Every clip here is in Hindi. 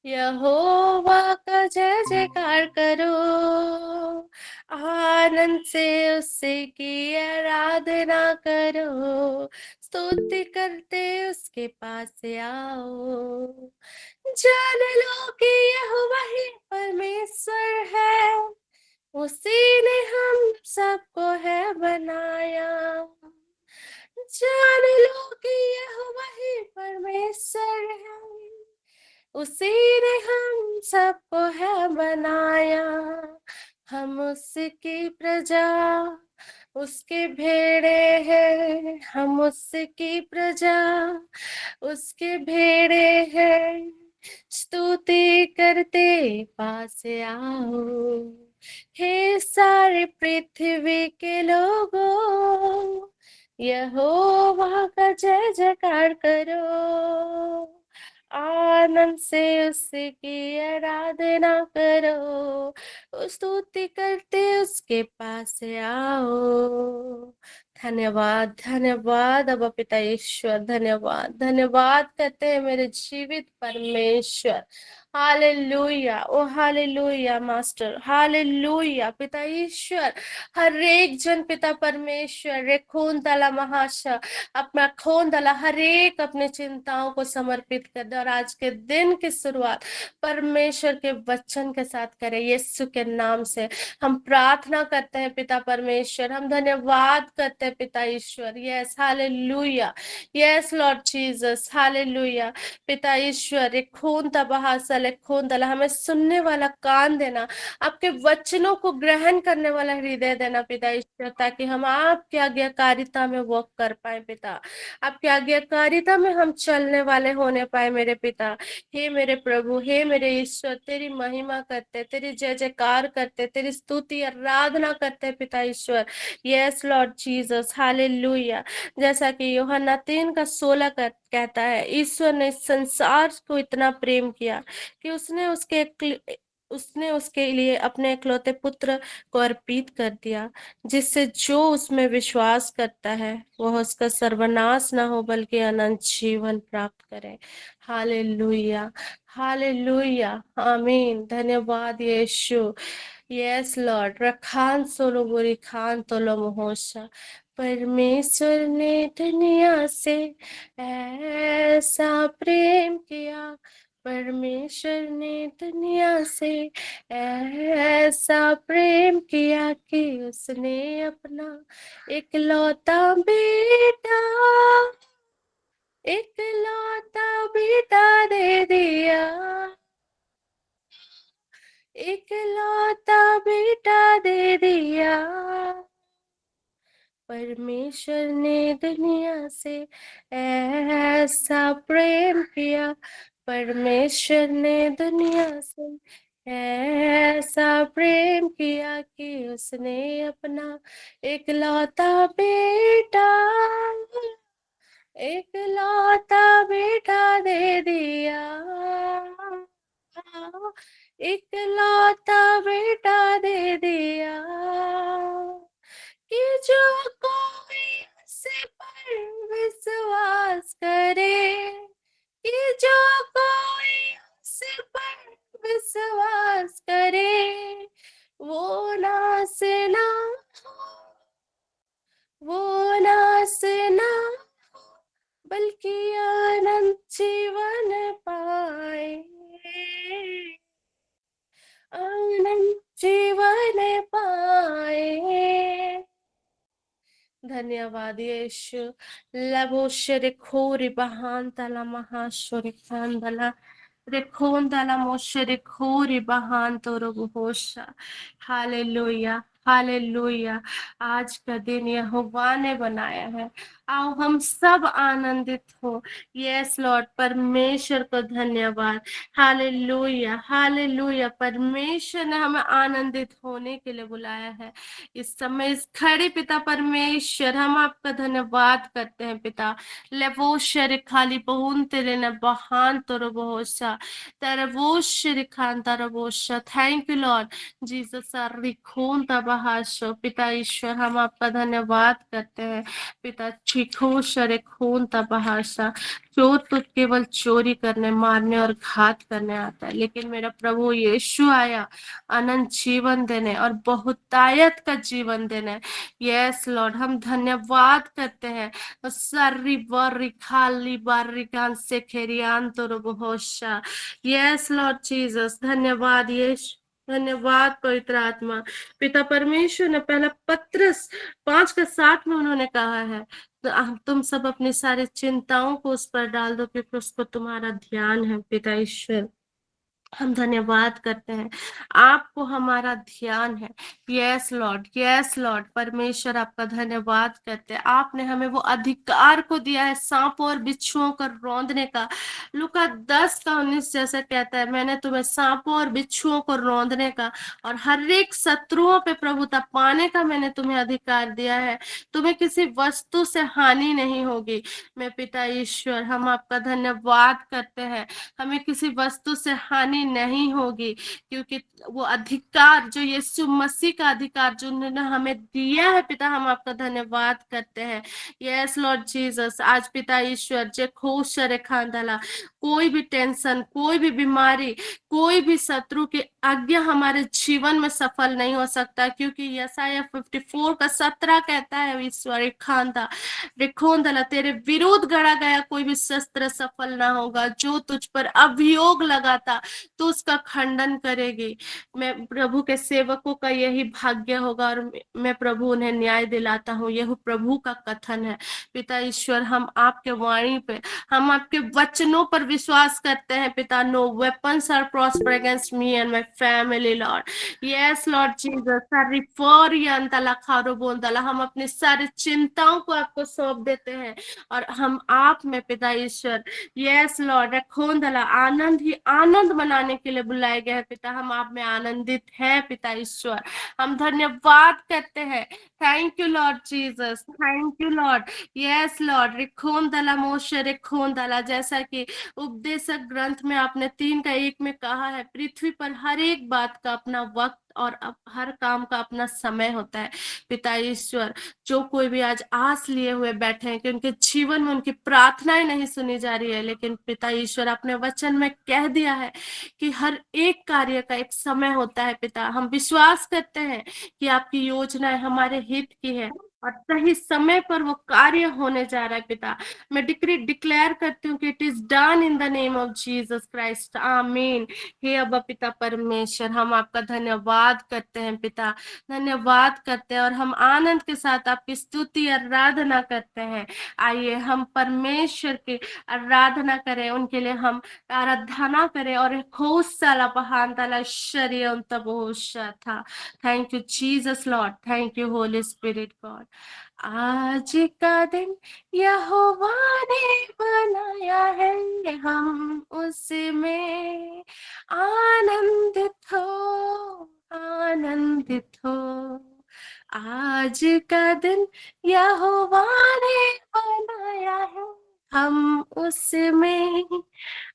यहोवा का जय जयकार करो, आनंद से उससे की आराधना करो, स्तुति करते उसके पास आओ। जान लो कि यहोवा ही परमेश्वर है, उसी ने हम सबको है बनाया। जान लो कि यहोवा ही परमेश्वर है, उसी ने हम सबको है बनाया। हम उसकी प्रजा, उसके भेड़े हैं, हम उसकी प्रजा, उसके भेड़े हैं। स्तुति करते पास आओ, हे सारे पृथ्वी के लोगों, यहोवा का जय जयकार करो, आनंद से उसकी आराधना करो, स्तुति करते उसके पास आओ। धन्यवाद धन्यवाद अबा पिता ईश्वर, धन्यवाद धन्यवाद कहते हैं मेरे जीवित परमेश्वर। हालेलुया, ओ हालेलुया मास्टर, हालेलुया पिता ईश्वर। हर एक जन पिता परमेश्वर रे खून तला महाशा अपना खून तला हर एक अपनी चिंताओं को समर्पित कर दे, और आज के दिन की शुरुआत परमेश्वर के वचन के साथ करें। यीशु के नाम से हम प्रार्थना करते हैं पिता परमेश्वर, हम धन्यवाद करते हैं पिता ईश्वर। Yes hallelujah, yes Lord Jesus, hallelujah पिता ईश्वर। एक खून तबाहसल एक खून तला हमें सुनने वाला कान देना, आपके वचनों को ग्रहण करने वाला हृदय देना पिता ईश्वर, ताकि हम आपकी आज्ञाकारिता में वॉक कर पाए पिता, आपकी आज्ञाकारिता में हम चलने वाले होने पाए मेरे पिता। हे मेरे प्रभु, हे मेरे ईश्वर, तेरी महिमा करते, तेरी जय जयकार करते, तेरी स्तुति आराधना करते पिता ईश्वर। Yes Lord Jesus, hallelujah. जैसा कि यूहन्ना 3:16 कहता है, ईश्वर ने इस संसार को इतना प्रेम किया कि उसने उसके लिए अपने इकलौते पुत्र को अर्पित कर दिया, जिससे जो उसमें विश्वास करता है वह उसका सर्वनाश ना हो बल्कि अनंत जीवन प्राप्त करे। हालेलुया, हालेलुया, आमीन। धन्यवाद यीशु। यस लॉर्ड, रखान सोलो बुरी खान तोलो मोहोशा। परमेश्वर ने दुनिया से ऐसा प्रेम किया, परमेश्वर ने दुनिया से ऐसा प्रेम किया कि उसने अपना इकलौता बेटा, इकलौता बेटा दे दिया, इकलौता बेटा दे दिया। परमेश्वर ने दुनिया से ऐसा प्रेम किया, परमेश्वर ने दुनिया से ऐसा प्रेम किया कि उसने अपना इकलौता बेटा, इकलौता बेटा दे दिया, इकलौता बेटा दे दिया, कि जो कोई उस पर विश्वास करे, कि जो कोई उस पर विश्वास करे, वो नाश ना हो, वो नाश ना हो, बल्कि अनंत जीवन पाए, अनंत जीवन पाए। धन्यवाद यीशु। लबोशे खोरी बहान तला महाशोरी खानदला रेखोन तला मोशे खोरी बहान तोरो होशा। Hallelujah, hallelujah. आज का दिन यहोवा ने बनाया है, आओ हम सब आनंदित हो। यस लॉर्ड, परमेश्वर को धन्यवाद। Hallelujah, hallelujah. परमेश्वर ने हमें आनंदित होने के लिए बुलाया है। इस समय इस खड़े पिता परमेश्वर, हम आपका धन्यवाद करते हैं पिता। लेवोशर खाली बहुन तेरे न बहान तोरो बहुशा तरवोशर खान तरवोशा। थैंक यू लॉर्ड जीसस रिखोन तबहाशो। पिता ईश्वर, हम आपका धन्यवाद करते हैं पिता। चीखो शरे खून तपहासा, चोर तो केवल चोरी करने, मारने और घात करने आता है, लेकिन मेरा प्रभु यीशु आया अनंत जीवन देने और बहुतायत का जीवन देने। यस लॉर्ड, हम धन्यवाद करते हैं। सर्री बर्री खाली बारी कान से खेरियान तो रोबोहोशा। यस लॉर्ड जीसस, धन्यवाद यीशु, धन्यवाद पवित्र आत्मा। पिता परमेश्वर ने पहला पत्रस 5:7 में उन्होंने कहा है, तो तुम सब अपनी सारी चिंताओं को उस पर डाल दो क्योंकि उसको तुम्हारा ध्यान है। पिता ईश्वर, हम धन्यवाद करते हैं, आपको हमारा ध्यान है। यस लॉर्ड, यस लॉर्ड, परमेश्वर आपका धन्यवाद करते हैं। आपने हमें वो अधिकार को दिया है सांपों और बिच्छुओं को रौंदने का। लूका 10:19 जैसा कहता है, मैंने तुम्हें सांपों और बिच्छुओं को रौंदने का और हर एक शत्रुओं पे प्रभुता पाने का मैंने तुम्हें अधिकार दिया है। तुम्हें किसी वस्तु से हानि नहीं होगी। मैं पिता ईश्वर, हम आपका धन्यवाद करते हैं, हमें किसी वस्तु से हानि नहीं होगी, क्योंकि वो अधिकार जो यीशु मसीह का अधिकार जो उन्होंने हमें दिया है, पिता हम आपका धन्यवाद करते हैं। यस लॉर्ड जीसस, आज पिता ईश्वर जे खुश रे खांदला, कोई भी टेंशन, कोई भी बीमारी, कोई भी शत्रु की आज्ञा हमारे जीवन में सफल नहीं हो सकता, क्योंकि यसाया 54:17 कहता है, ईश्वर खांदा रिखोंदला, तेरे विरोध गढ़ा गया कोई भी शस्त्र सफल ना होगा। जो तुझ पर अभियोग लगाता तो उसका खंडन करेगी। मैं प्रभु के सेवकों का यही भाग्य होगा और मैं प्रभु उन्हें न्याय दिलाता हूँ, यह प्रभु का कथन है। पिता ईश्वर, हम आपके वाणी पे, हम आपके वचनों पर विश्वास करते हैं पिता। No weapons are prosper against me and my family Lord. Yes Lord Jesus, हम अपनी सारी चिंताओं को आपको सौंप देते हैं और हम आप में पिता ईश्वर, यस लॉर्ड, रखोंदला, आनंद ही आनंद मनाने के लिए बुलाए गए हैं पिता। हम आप में आनंदित हैं पिता ईश्वर, हम धन्यवाद करते हैं। Thank you lord Jesus, thank you lord. Yes lord, रिखोंदला मोशे रिखोंदला, जैसा कि उपदेशक ग्रंथ में आपने 3:1 में कहा है, पृथ्वी पर हर एक बात का अपना वक्त और हर काम का अपना समय होता है पिता ईश्वर। जो कोई भी आज आस लिए हुए बैठे हैं कि उनके जीवन में उनकी प्रार्थनाएं नहीं सुनी जा रही है, लेकिन पिता ईश्वर अपने वचन में कह दिया है कि हर एक कार्य का एक समय होता है पिता। हम विश्वास करते हैं कि आपकी योजनाएं हमारे हित की है और सही समय पर वो कार्य होने जा रहा है पिता। मैं डिक्लेयर करती हूँ कि it is done in the name of Jesus Christ, आमीन। हे अब्बा पिता परमेश्वर, हम आपका धन्यवाद करते हैं पिता, धन्यवाद करते हैं और हम आनंद के साथ आपकी स्तुति आराधना करते हैं। आइए हम परमेश्वर की आराधना करें, उनके लिए हम आराधना करें और खुश साला पहान ताला शरीर था। Thank you Jesus lord, thank you holy spirit God. आज का दिन यहोवा ने बनाया है, हम उसमें आनंदित हो, आनंदित हो। आज का दिन यहोवा ने बनाया है, हम उसमें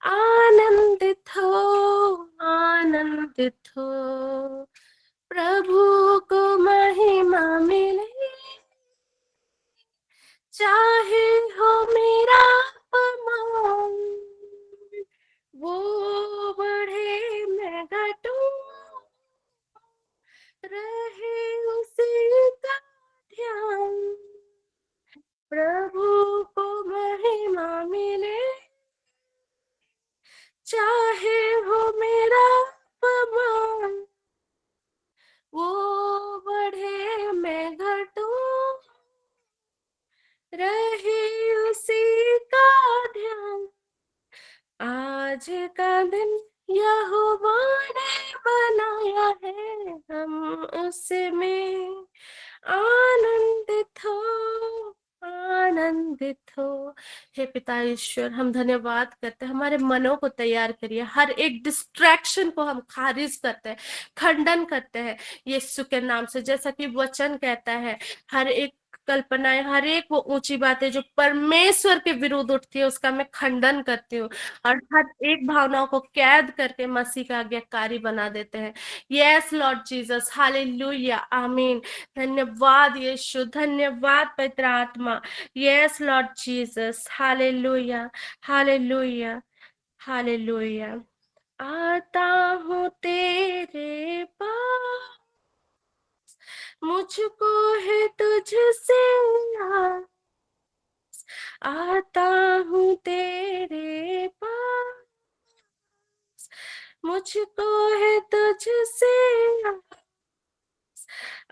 आनंदित हो, आनंदित हो। प्रभु को महिमा मिले, चाहे हो मेरा अपमान, वो बढ़े मैं घटूं, रहे उसी का ध्यान। प्रभु को महिमा मिले, चाहे हो मेरा अपमान, वो बढ़े मैं घटूं, रहे उसी का ध्यान। आज का दिन यहोवा ने बनाया है, हम उसमें आनंदित हो, आनंदित हो। हे पिता ईश्वर, हम धन्यवाद करते हैं, हमारे मनों को तैयार करिए, हर एक डिस्ट्रैक्शन को हम खारिज करते हैं, खंडन करते हैं यीशु के नाम से। जैसा कि वचन कहता है, हर एक कल्पनाएं, हर एक वो ऊंची बातें जो परमेश्वर के विरुद्ध उठती है उसका मैं खंडन करती हूँ, और हर एक भावनाओं को कैद करके मसीह का आज्ञाकारी बना देते हैं। यस लॉर्ड जीसस, हालेलुया, आमीन। धन्यवाद यीशु, धन्यवाद पवित्र आत्मा। Yes Lord Jesus, hallelujah, hallelujah, hallelujah. आता हूँ तेरे पास, मुझको है तुझसे आस, आता हूँ तेरे पास, मुझको है तुझसे आस।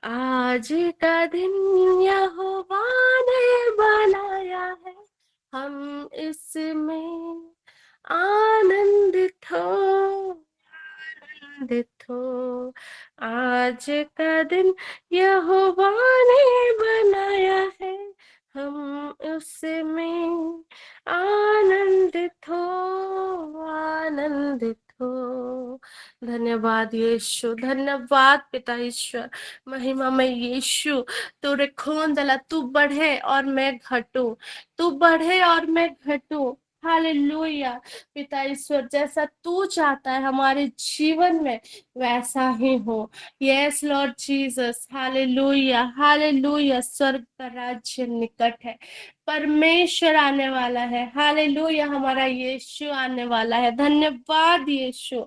आज का दिन यहोवा ने बनाया है, हम इसमें आनंदित हो, आनंदित हो। आज का दिन यहोवा ने बनाया है, हम उसमें आनंदित हो, आनंदित हो। धन्यवाद यीशु, धन्यवाद पिता ईश्वर, महिमा में यीशु। तू रेखोंदला, तू बढ़े और मैं घटूं, तू बढ़े और मैं घटूं। हालेलुया। पिता ईश्वर, जैसा तू चाहता है हमारे जीवन में वैसा ही हो। Yes Lord Jesus, hallelujah, hallelujah. स्वर्ग का राज्य निकट है, परमेश्वर आने वाला है। हालेलुया, हमारा यीशु आने वाला है। धन्यवाद यीशु,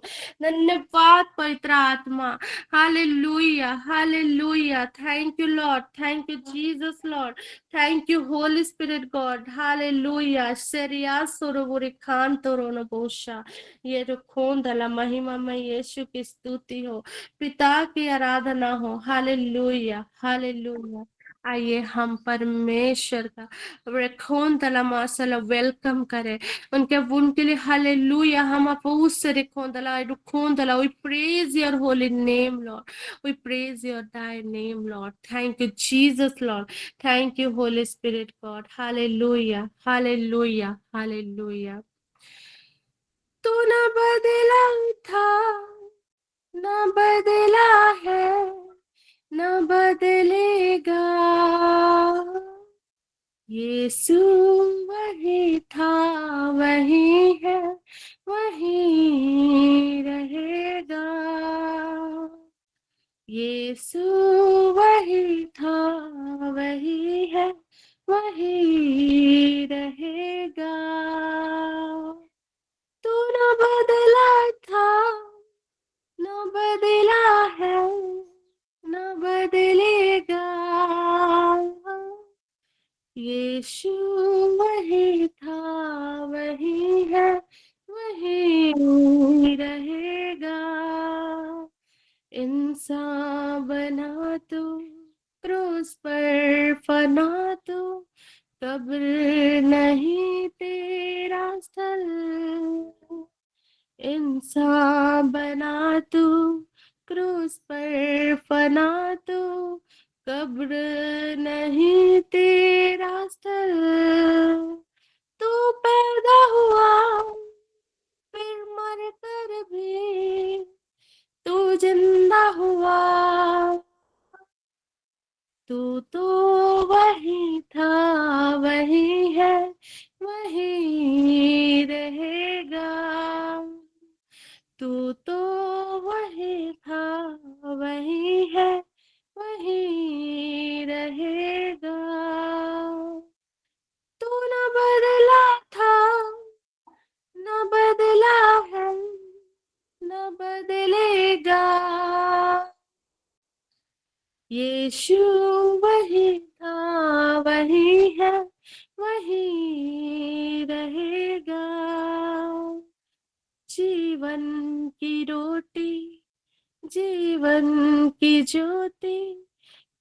धन्यवाद पवित्र आत्मा। Hallelujah, hallelujah. Thank you lord, thank you Jesus lord, thank you holy spirit God. Hallelujah. सेरिया सोरोबोरे खान तोरोनो बोशा, ये जो खून दला, महिमा में यीशु की स्तुति हो, पिता की आराधना हो। Hallelujah, hallelujah. आइए हम परमेश्वर का रेखोन तला मासला वेलकम करें, उनके लिए। हालेलुया। हम अपोस से रेखोन तला रुखोन तला, we praise your holy name Lord, we praise your thy name Lord. Thank you Jesus Lord, thank you Holy Spirit God. Hallelujah, hallelujah, hallelujah. तू ना बदला था, ना बदला है, ना बदलेगा। यीशु वही था, वही है, वही रहेगा। यीशु वही था, वही है, वही रहेगा। तू न बदला था, न बदला है, न बदलेगा। यीशु वही था, वही है, वही रहेगा। इंसान बना तू, क्रूस पर फना तू, कब्र नहीं तेरा स्थल। इंसान बना तू, क्रूस पर फना तू, कब्र नहीं तेरा स्थल। तू पैदा हुआ, फिर मर कर भी तू जिंदा हुआ। तू तो वही था, वही है, वही रहेगा। तू तो वही था, वही है, वही रहेगा। तू न बदला था, न बदला है, न बदलेगा। यीशु वही था, वही है, वही रहेगा। जीवन की रोटी, जीवन की ज्योति,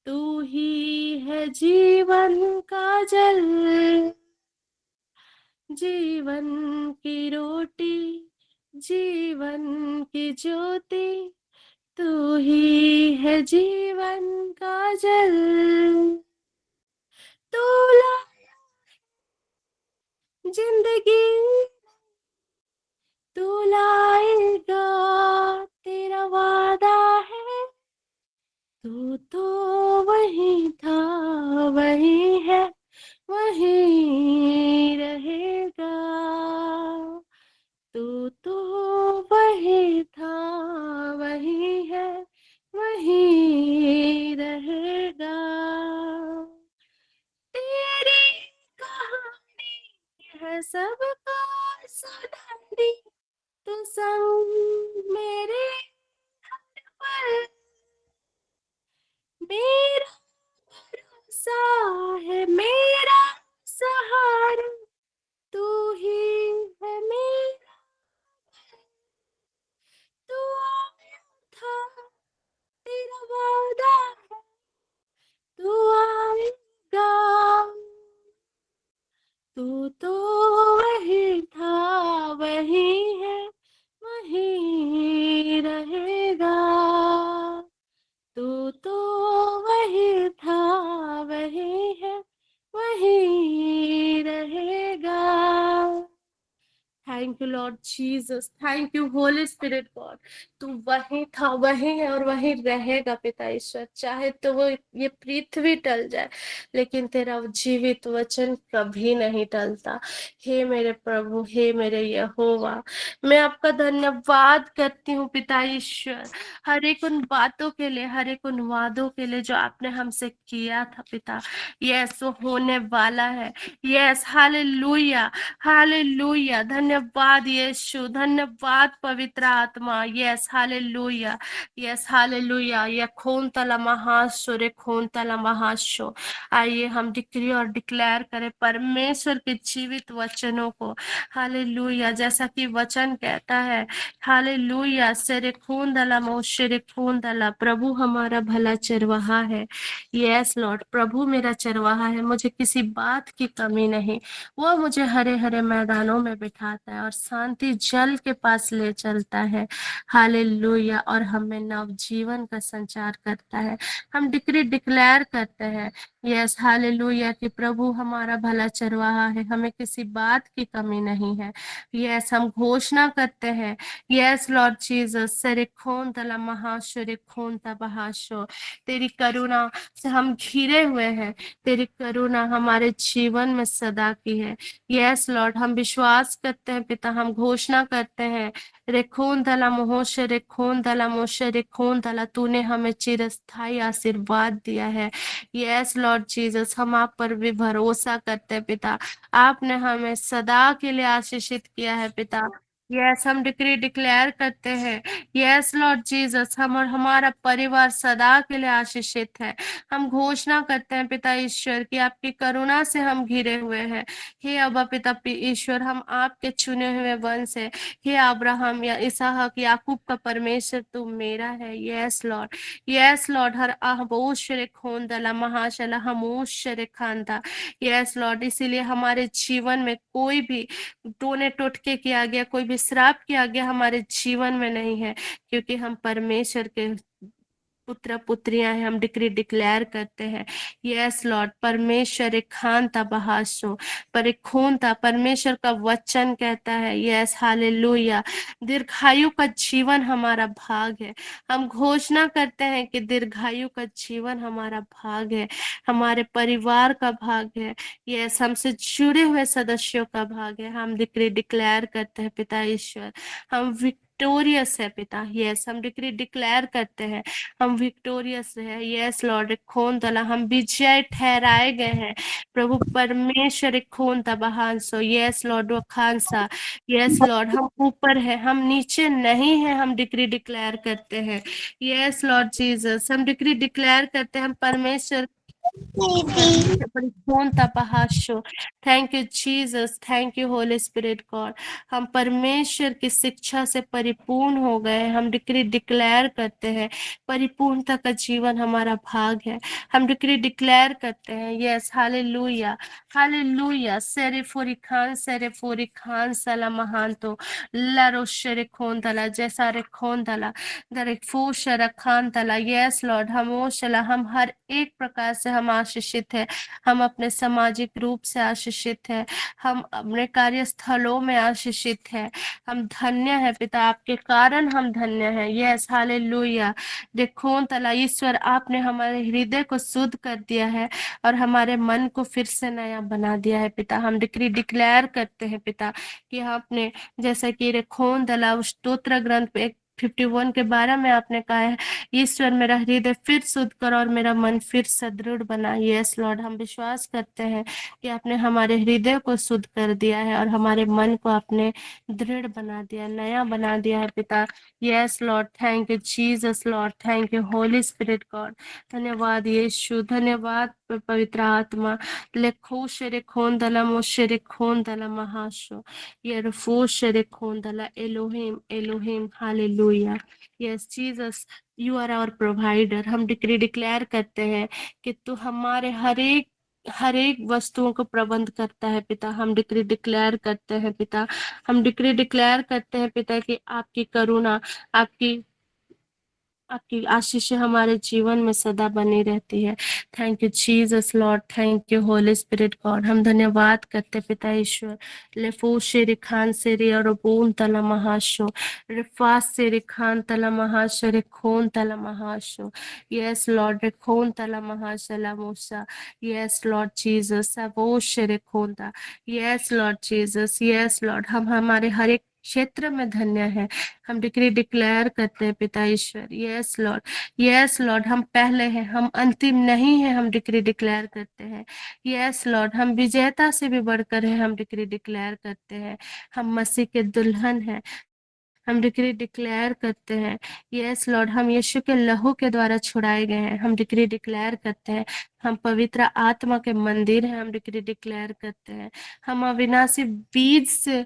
तू ही है जीवन का जल। जीवन की रोटी, जीवन की ज्योति, तू ही है जीवन का जल। तू लाया जिंदगी, तू लाएगा, तेरा वादा है। तू तो वही था, वही thank you lord Jesus, thank you holy spirit God. तू वही था, वही है और वही रहेगा पिता ईश्वर। चाहे तो वो ये पृथ्वी टल जाए, लेकिन तेरा जीवित वचन कभी नहीं टलता। हे मेरे प्रभु, हे मेरे यहोवा, मैं आपका धन्यवाद करती हूँ पिता ईश्वर, हर एक उन बातों के लिए, हर एक उन वादों के लिए जो आपने हमसे किया था पिता। यस, वो होने वाला है। Yes, hallelujah, hallelujah. धन्यवाद यीशु, धन्यवाद पवित्र आत्मा। Yes, hallelujah, yes, hallelujah. ये खून तला महाशो रे, खून तला महाशो। आइए हम डिक्री और डिक्लेयर करें परमेश्वर के जीवित वचनों को। हालेलुया, जैसा कि वचन कहता है, हालेलुया, सेरे खून दला मोशेरे खून दला, प्रभु हमारा भला चरवाहा है। यस लॉर्ड, प्रभु मेरा चरवाहा है, मुझे किसी बात की कमी नहीं। वो मुझे हरे हरे मैदानों में बिठाता है और शांति जल के पास ले चलता है। हालेलुया, और हमें नव जीवन का संचार करता है। हम डिक्री डिक्लेयर करते हैं, यस हालेलुया, कि प्रभु हमारा भला चरवाहा है, हमें किसी बात की कमी नहीं है। यस, हम घोषणा करते हैं, यस लॉर्ड जीसस, सरे खोन तला महाशरे खोन तबाहाशो, तेरी करुणा से हम घिरे हुए हैं। तेरी करुणा हमारे जीवन में सदा की है। यस लॉर्ड, हम विश्वास करते हैं पिता, हम घोषणा करते हैं, रेखोन दला मोहोश रेखोन दला मोशे रेखोन दला, तूने हमें चिरस्थायी आशीर्वाद दिया है। यस लॉर्ड जीसस, हम आप पर भी भरोसा करते हैं पिता, आपने हमें सदा के लिए आशीषित किया है पिता। यस, हम डिक्री डिक्लेयर करते हैं, यस लॉर्ड जीसस, हम और हमारा परिवार सदा के लिए आशीषित है। हम घोषणा करते हैं पिता ईश्वर की आपकी करुणा से हम घिरे हुए हैं। हे अब्बा पिता ईश्वर, हम आपके चुने हुए वंश है। हे अब्राहम या इसहाक याकूब का परमेश्वर तू मेरा है। यस लॉर्ड, यस लॉर्ड, हर आहबोशरे खोन दला महाशला हमोशरे खानदा। यस लॉर्ड, इसीलिए हमारे जीवन में कोई भी टोने टोटके किया गया, कोई भी श्राप किया गया हमारे जीवन में नहीं है, क्योंकि हम परमेश्वर के पुत्र पुत्रियां हैं। हम डिक्री डिक्लेयर करते हैं, यस लॉर्ड, परमेश्वर एक खान था बहासो पर एक खून था। परमेश्वर का वचन कहता है, यस हालेलुया, दीर्घायु का जीवन हमारा भाग है। हम घोषणा करते हैं कि दीर्घायु का जीवन हमारा भाग है, हमारे परिवार का भाग है। यस, हमसे जुड़े हुए सदस्यों का भाग है। हम डिक्री डिक्लेयर करते हैं पिता ईश्वर, हम विक्टोरियस है पिता। यस, हम डिक्री डिक्लेयर करते हैं, हम विक्टोरियस है। यस लॉर्ड, एक खून तला, हम विजय ठहराए गए हैं। प्रभु परमेश्वर एक खून तबाहांसो। यस लॉर्ड, वो खानसा। यस लॉर्ड, हम ऊपर है, हम नीचे नहीं है। हम डिक्री डिक्लेयर करते हैं, यस लॉर्ड जीसस, हम डिक्री डिक्लेयर करते हैं, हम परमेश्वर thank you Jesus, thank you holy spirit God. हम परमेश्वर की शिक्षा से परिपूर्ण हो गए। हम डिक्री डिक्लेयर करते हैं, परिपूर्णता का जीवन हमारा भाग है। हम डिक्री डिक्लेयर करते हैं, यस हालेलुया, हालेलुया। सेरे फोरी खान सला महान तो लारोशरे खोन तला, जैसा रे खोन तला दर फोशरा खान तला। यस लॉर्ड, हम ओशला, हम हर एक प्रकार से हम आशीषित है। हम अपने सामाजिक रूप से आशीषित है, हम अपने कार्यस्थलों में आशीषित है। हम धन्य है पिता, आपके कारण हम धन्य है। Yes hallelujah. देखो तला ईश्वर, आपने हमारे हृदय को शुद्ध कर दिया है और हमारे मन को फिर से नया बना दिया है पिता। हम डिक्री डिक्लेयर करते हैं पिता कि आपने, जैसा कि रेखोन दला उस स्तोत्र ग्रंथ पे 51 के 12 में आपने कहा है, ईश्वर मेरा हृदय फिर शुद्ध कर और मेरा मन फिर सदृढ़ बना। यस लॉर्ड, हम विश्वास करते हैं कि आपने हमारे हृदय को शुद्ध कर दिया है और हमारे मन को आपने दृढ़ बना दिया, नया बना दिया है पिता। Yes Lord, thank you Jesus lord, thank you holy spirit God. धन्यवाद यीशु, धन्यवाद पवित्र आत्मा। लेखो शेरे खोन दला मोशेरे खोन दला महाशो, यरफो शेरे खोन दला Elohim Elohim. Hallelujah. Yes Jesus, you are our provider. हम डिक्री डिक्लेयर करते हैं कि तू हमारे हर एक वस्तुओं को प्रबंध करता है पिता। हम डिक्री डिक्लेयर करते हैं पिता, हम डिक्री डिक्लेयर करते हैं पिता कि आपकी करुणा, आपकी आपकी आशीष हमारे जीवन में सदा बनी रहती है। Thank you Jesus lord, thank you holy spirit God. हम धन्यवाद करते पिता ईश्वर। लेफो शेरी खान सेरी और बोन तला महाशो, रिफास सेरी खान तला महाशो, रिखोन तला महाशो। यस लॉर्ड, रिखोन तला महाशला मूसा। यस लॉर्ड जीसस, वो शेरी खोंता। Yes Lord Jesus, yes lord. हम हमारे हर एक क्षेत्र में धन्य है। हम डिक्री डिक्लेयर करते हैं पिता ईश्वर। Yes lord, yes lord. हम पहले हैं, हम अंतिम नहीं है। हम डिक्री डिक्लेयर करते हैं। यस लॉर्ड, हम विजेता से भी बढ़कर हैं। हम डिक्री डिक्लेयर करते हैं। हम मसीह के दुल्हन हैं। हम डिक्री डिक्लेयर करते हैं। यस लॉर्ड, हम यीशु के लहू के द्वारा छुड़ाए गए हैं। हम डिक्री डिक्लेयर करते हैं। हम पवित्र आत्मा के मंदिर हैं। हम डिक्री डिक्लेयर करते हैं। हम अविनाशी बीज से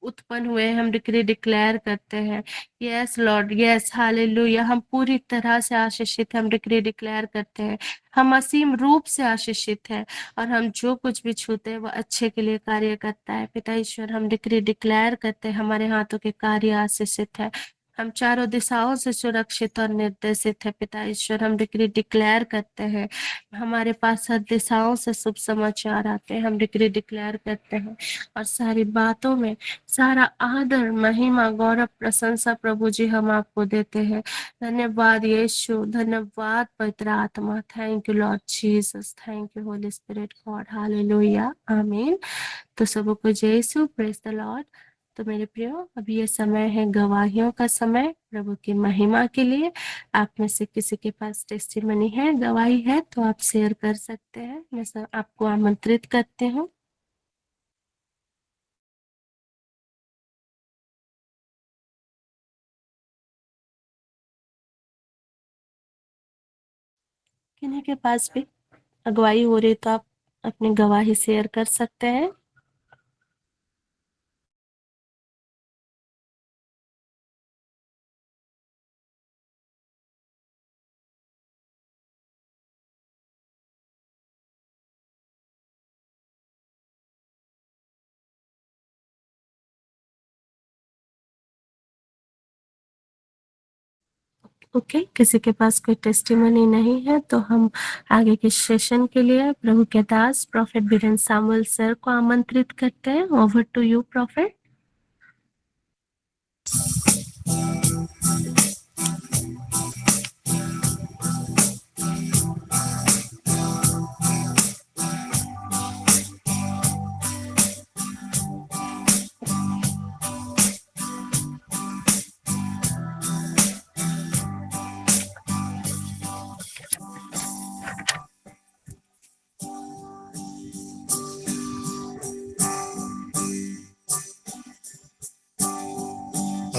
उत्पन्न हुए हैं। हम डिक्री डिक्लेयर करते हैं। Yes lord, yes hallelujah. हम पूरी तरह से आशीषित हैं। हम डिक्री डिक्लेयर करते हैं। हम असीम रूप से आशीषित हैं और हम जो कुछ भी छूते हैं वो अच्छे के लिए कार्य करता है। पिता ईश्वर, हम डिक्री डिक्लेयर करते हैं, हमारे हाथों के कार्य आशीषित है। हम चारों दिशाओं से सुरक्षित और निर्देशित है। पिता ईश्वर, हम डिक्री डिक्लेयर करते हैं, हमारे पास हर दिशाओं से शुभ समाचार आते हैं। हम डिक्री डिक्लेयर करते हैं और सारी बातों में सारा आदर, महिमा, गौरव, प्रशंसा प्रभु जी हम आपको देते हैं। धन्यवाद यीशु, धन्यवाद पवित्र आत्मा। Thank you lord Jesus, thank you holy spirit God. Hallelujah, आमीन। तो सबों को जय यीशु, प्रेज द लॉर्ड। तो मेरे प्रियो, अभी ये समय है गवाहियों का समय, प्रभु की महिमा के लिए। आप में से किसी के पास टेस्टिमनी है, गवाही है, तो आप शेयर कर सकते हैं। मैं सब आपको आमंत्रित करती हूँ। किन्हीं के पास भी अगुवाई हो रही तो आप अपनी गवाही शेयर कर सकते हैं। ओके, किसी के पास कोई टेस्टिमनी नहीं है तो हम आगे के सेशन के लिए प्रभु के दास प्रॉफेट बीरेन सामुएल सर को आमंत्रित करते हैं। Over to you prophet.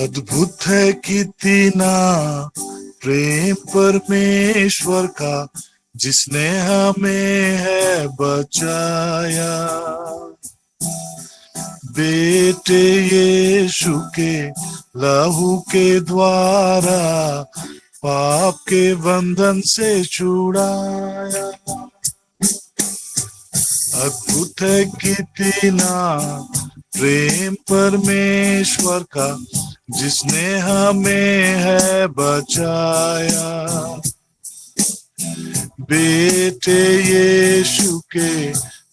अद्भुत है कितना प्रेम परमेश्वर का, जिसने हमें है बचाया। बेटे यीशु के लहू के द्वारा पाप के बंधन से छुड़ाया। अद्भुत है कितना प्रेम परमेश्वर का, जिसने हमें है बचाया। बेटे यीशु के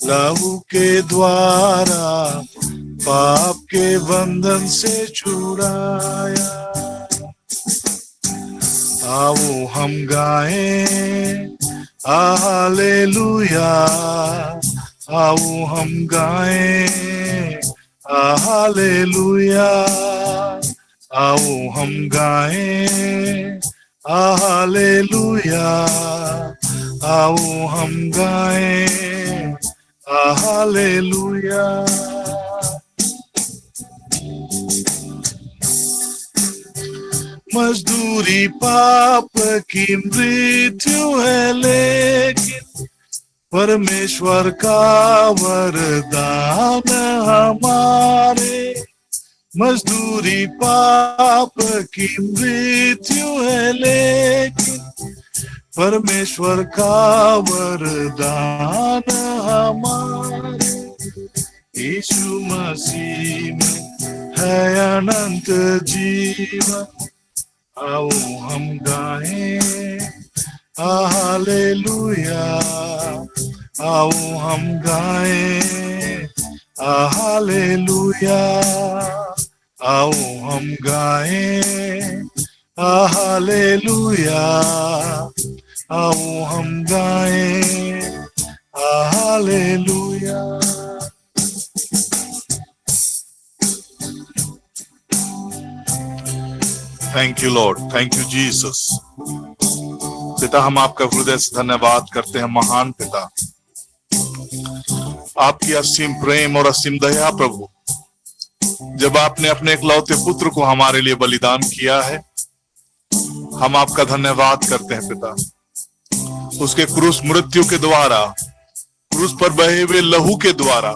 लहू के द्वारा पाप के बंधन से छुड़ाया। आओ हम गाएं हालेलुया, आओ हम गाएं हालेलुया, आओ हम गाएं हालेलुया, आओ हम गाएं हालेलुया। मजदूरी पाप की मृत्यु है, लेकिन परमेश्वर का वरदान हमारे। मजदूरी पाप की मृत्यु है, लेकिन परमेश्वर का वरदान हमारे। यीशु मसीह में है अनंत जीवन, आओ हम गाएं हालेलुया, आओ हम गाएं हालेलुया, आओ हम गाएं हालेलुया, आओ हम गाएं hallelujah. Thank you lord, thank you Jesus. पिता, हम आपका हृदय से धन्यवाद करते हैं महान पिता, आपकी असीम प्रेम और असीम दया प्रभु, जब आपने अपने एकलौते पुत्र को हमारे लिए बलिदान किया है, हम आपका धन्यवाद करते हैं पिता। उसके क्रूस मृत्यु के द्वारा, क्रूस पर बहे हुए लहू के द्वारा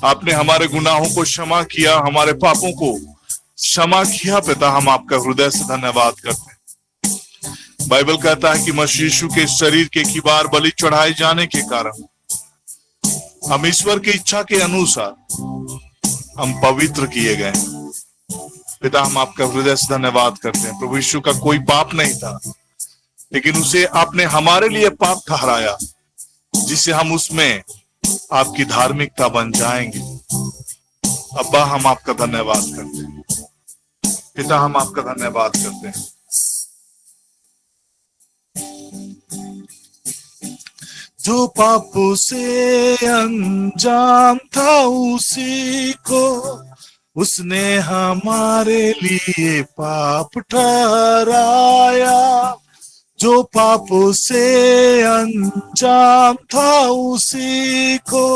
आपने हमारे गुनाहों को क्षमा किया, हमारे पापों को क्षमा किया पिता। हम आपका हृदय से धन्यवाद करते हैं। बाइबल कहता है कि मसीह यीशु के शरीर के एक बार बलि चढ़ाए जाने के कारण हम ईश्वर की इच्छा के अनुसार हम पवित्र किए गए। पिता, हम आपका हृदय से धन्यवाद करते हैं। प्रभु यीशु का कोई पाप नहीं था, लेकिन उसे आपने हमारे लिए पाप ठहराया, जिससे हम उसमें आपकी धार्मिकता बन जाएंगे। अब्बा, हम आपका धन्यवाद करते हैं। पिता, हम आपका धन्यवाद करते हैं। जो पापों से अनजान था उसी को उसने हमारे लिए पाप ठहराया। जो पापों से अनजान था उसी को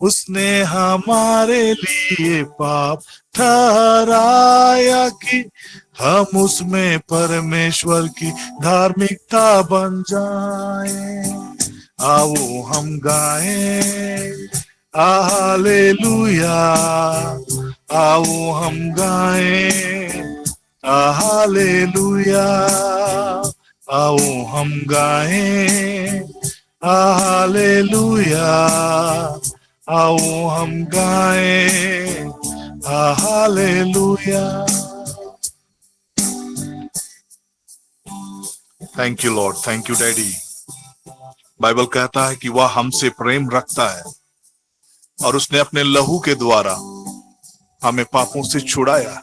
उसने हमारे लिए पाप ठहराया, कि हम उसमें परमेश्वर की धार्मिकता बन जाएं। आओ हम गाएं हालेलुया, आओ हम गाएं हालेलुया, आओ हम गाएं हालेलुया, आओ हम गाएं hallelujah. Thank you lord, thank you daddy. Bible कहता है कि वह हमसे प्रेम रखता है और उसने अपने लहू के द्वारा हमें पापों से छुड़ाया।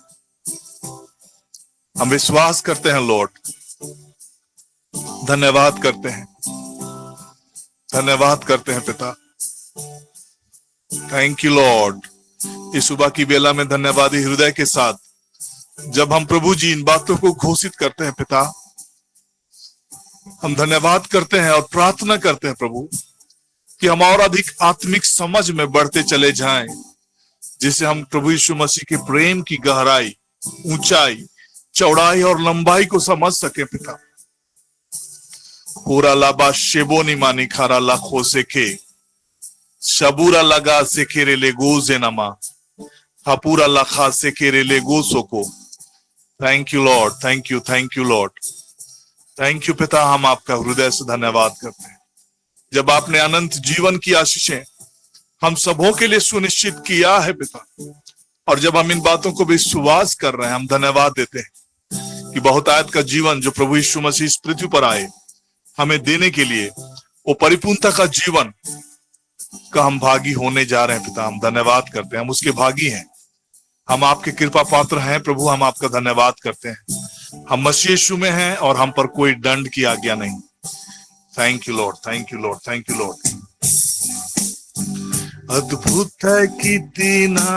हम विश्वास करते हैं लॉर्ड, धन्यवाद करते हैं, धन्यवाद करते हैं पिता। Thank you Lord. इस सुबह की बेला में धन्यवादी हृदय के साथ जब हम प्रभु जी इन बातों को घोषित करते हैं पिता, हम धन्यवाद करते हैं और प्रार्थना करते हैं प्रभु कि हम और अधिक आत्मिक समझ में बढ़ते चले जाएं, जिससे हम प्रभु यीशु मसीह के प्रेम की गहराई, ऊंचाई, चौड़ाई और लंबाई को समझ सके पिता। पूरा लाबा शेबोनी मानी खारा लाखो सेखे शबूरा लगा सेखेरे ले गोजे नमा हापूरा लखा सेखेरे ले गोसो को। Thank you lord, thank you, thank you lord, thank you पिता। हम आपका हृदय से धन्यवाद करते हैं। जब आपने अनंत जीवन की आशीषें हम सबों के लिए सुनिश्चित किया है पिता, और जब हम इन बातों को विश्वास कर रहे हैं, हम धन्यवाद देते हैं कि बहुतायत का जीवन जो प्रभु यीशु मसीह इस पृथ्वी पर आए हमें देने के लिए, वो परिपूर्णता का जीवन का हम भागी होने जा रहे हैं पिता। हम धन्यवाद करते हैं, हम उसके भागी हैं, हम आपके कृपा पात्र हैं प्रभु। हम आपका धन्यवाद करते हैं। हम मसीह यीशु में हैं और हम पर कोई दंड की आज्ञा नहीं। Thank you lord, thank you lord, thank you Lord. अद्भुत है कितना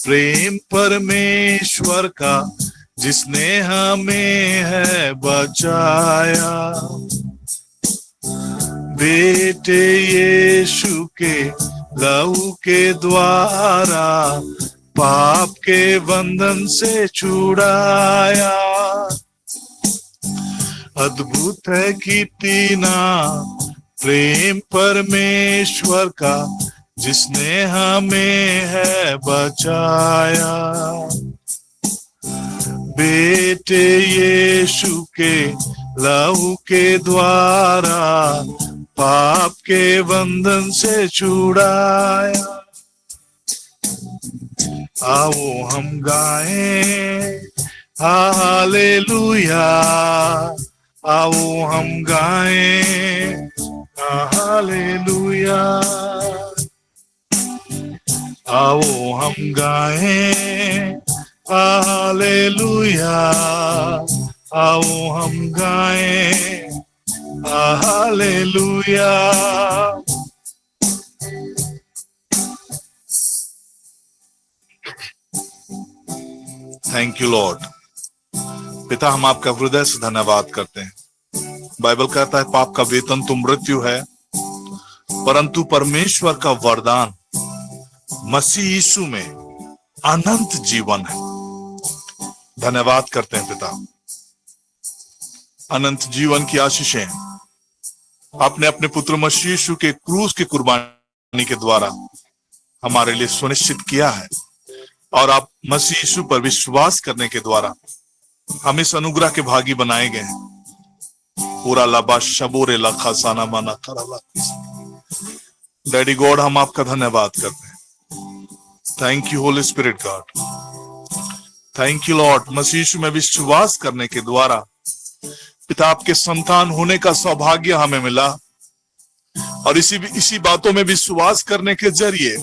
प्रेम परमेश्वर का, जिसने हमें है बचाया। बेटे यीशु के लहू के द्वारा पाप के बंधन से छुड़ाया। अद्भुत है कितना प्रेम परमेश्वर का, जिसने हमें है बचाया। बेटे यीशु के लहू के द्वारा पाप के बंधन से छुड़ाया। आओ हम गाएं हालेलुया। आओ हम गाएं हालेलुया। आओ हम गाएं हालेलुया। आओ हम गाएं हालेलुया। Thank you Lord. पिता, हम आपका हृदय से धन्यवाद करते हैं। बाइबल कहता है पाप का वेतन तो मृत्यु है, परंतु परमेश्वर का वरदान मसीह यीशु में अनंत जीवन है। धन्यवाद करते हैं पिता। अनंत जीवन की आशीषें आपने अपने पुत्र मसीह यीशु के क्रूस की कुर्बानी के द्वारा हमारे लिए सुनिश्चित किया है, और आप मसीह यीशु पर विश्वास करने के द्वारा हम इस अनुग्रह के भागी बनाए गए हैं। पूरा लाबा शबोरे लखा साना माना करा। डैडी गॉड, हम आपका धन्यवाद करते हैं। Thank you holy spirit God. Thank you lord. मसीह यीशु में विश्वास करने के द्वारा पिता आपके संतान होने का सौभाग्य हमें मिला, और इसी बातों में विश्वास करने के जरिए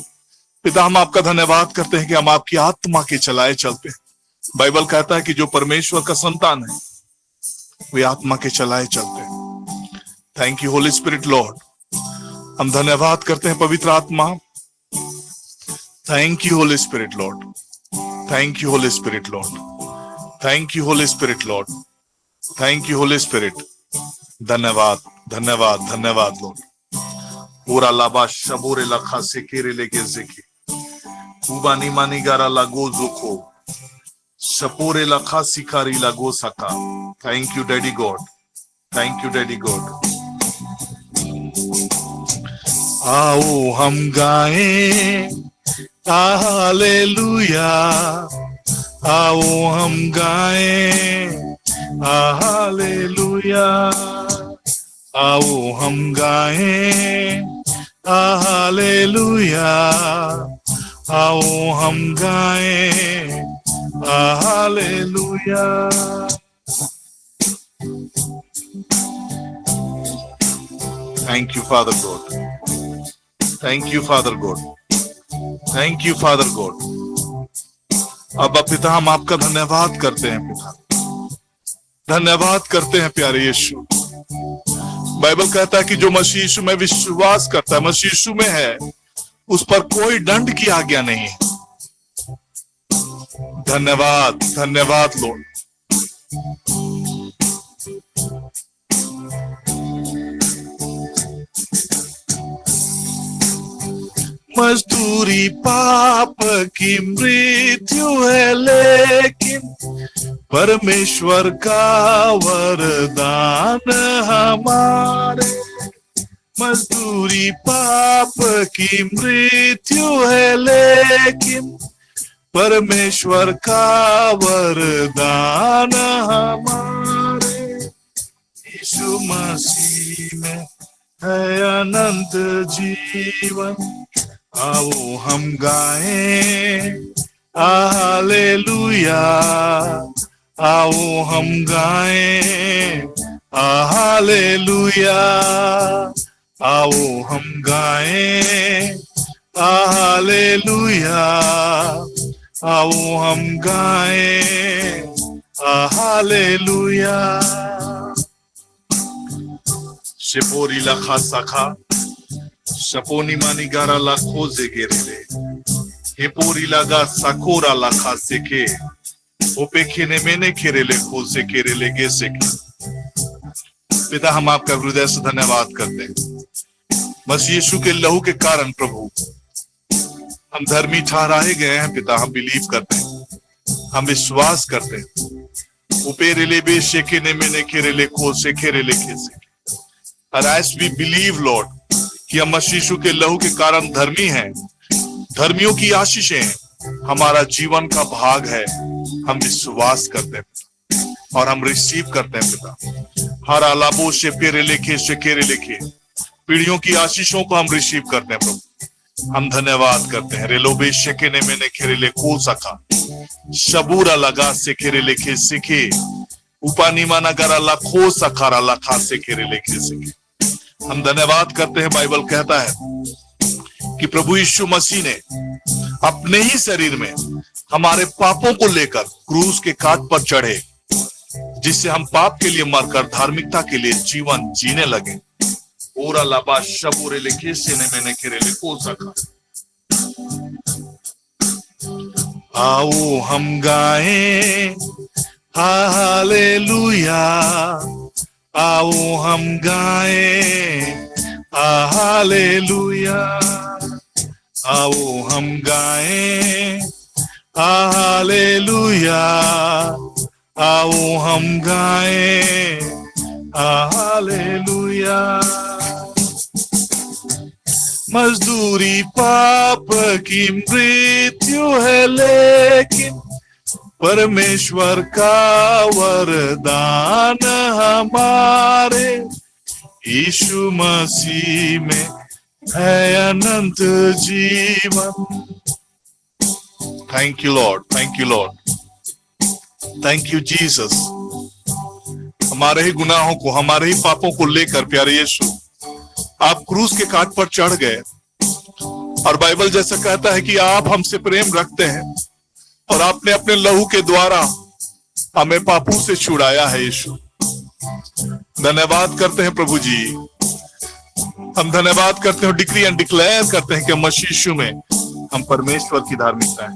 पिता हम आपका धन्यवाद करते हैं कि हम आपकी आत्मा के चलाए चलते हैं। बाइबल कहता है कि जो परमेश्वर का संतान है वे आत्मा के चलाए चलते हैं। Thank you holy spirit Lord. हम धन्यवाद करते हैं पवित्र आत्मा। Thank you holy spirit Lord. Thank you holy spirit Lord. Thank you holy spirit Lord. Thank you holy spirit. धन्यवाद धन्यवाद धन्यवाद लॉर्ड। पूरा लाबा शबोरे लखा से केरे लेके जेके उबानी मानी गारा लागो जोको शपोरे लखा सिकारी लागो सका। Thank you daddy God. Thank you daddy God. आओ हम गाएं हालेलुया। आओ हम गाएं हालेलुया। आओ हम गाएं हालेलुया। आओ हम गाएं hallelujah. Thank you father God. Thank you father God. Thank you father God. अब पिता हम आपका धन्यवाद करते हैं पिता। धन्यवाद करते हैं प्यारे यीशु। बाइबल कहता है कि जो मसीह यीशु में विश्वास करता है, मसीह यीशु में है, उस पर कोई दंड की आज्ञा नहीं है। धन्यवाद धन्यवाद लॉर्ड। मजदूरी पाप की मृत्यु है, लेकिन परमेश्वर का वरदान हमारे। मजदूरी पाप की मृत्यु है, लेकिन परमेश्वर का वरदान हमारे। यीशु मसीह में है अनंत जीवन। आओ हम गाएं हालेलुया। आओ हम गाएं हालेलुया। आओ हम गाएं हालेलुया। आओ हम गाएं हालेलुया। शेपोरी लखा सखा शपोनी मानी गारा लाखो से गेरेले हेपोरी लगा साकोरा लाखा सेके ओपेखे ने मैंने खेरेले खो से केरेले गे सेके। पिता हम आपका हृदय से धन्यवाद करते हैं। मसीह यीशु के लहू के कारण प्रभु हम धर्मी ठहराए गए हैं पिता। हम बिलीव करते हैं, हम विश्वास करते हैं। उपेरेले बे शेके ने मैंने खेरेले खो से खेरेले खे सेके। और as we believe Lord कि हम मसीह यीशु के लहू के कारण धर्मी हैं, धर्मियों की आशीषें हमारा जीवन का भाग है। हम विश्वास करते हैं पिता और हम रिसीव करते हैं पिता। हर अलाबो से पेरे लेखे से केरे लेखे पीढ़ियों की आशीषों को हम रिसीव करते हैं प्रभु। हम धन्यवाद करते हैं। रेलोबे शेके ने मैंने खेरेले को सका Shabura laga sekere leke seke. उपानिमा नगरा लाखों सखारा लाखा से खेरे लेके सके। हम धन्यवाद करते हैं, बाइबल कहता है कि प्रभु यीशु मसीह ने अपने ही शरीर में हमारे पापों को लेकर क्रूस के काट पर चढ़े, जिससे हम पाप के लिए मरकर धार्मिकता के लिए जीवन जीने लगे। ओरा लाबा शबूरे लेके सेने मैंने खेरे ले को सखा। आओ हम गाएं हालेलुया, आओ हम गाएं हालेलुया, आओ हम गाएं हालेलुया, आओ हम गाएं हालेलुया। मजदूरी पाप की मृत्यु है, लेकिन परमेश्वर का वरदान हमारे यीशु मसीह में है अनंत जीवन। Thank you lord, thank you lord, thank you Jesus. हमारे ही गुनाहों को, हमारे ही पापों को लेकर प्यारे यीशु आप क्रूस के काट पर चढ़ गए, और बाइबल जैसा कहता है कि आप हमसे प्रेम रखते हैं और आपने अपने लहू के द्वारा हमें पापों से छुड़ाया है। यीशु धन्यवाद करते हैं प्रभु जी, हम धन्यवाद करते हैं, डिक्री एंड डिक्लेयर करते हैं कि मसीह यीशु में हम परमेश्वर की धार्मिकता है।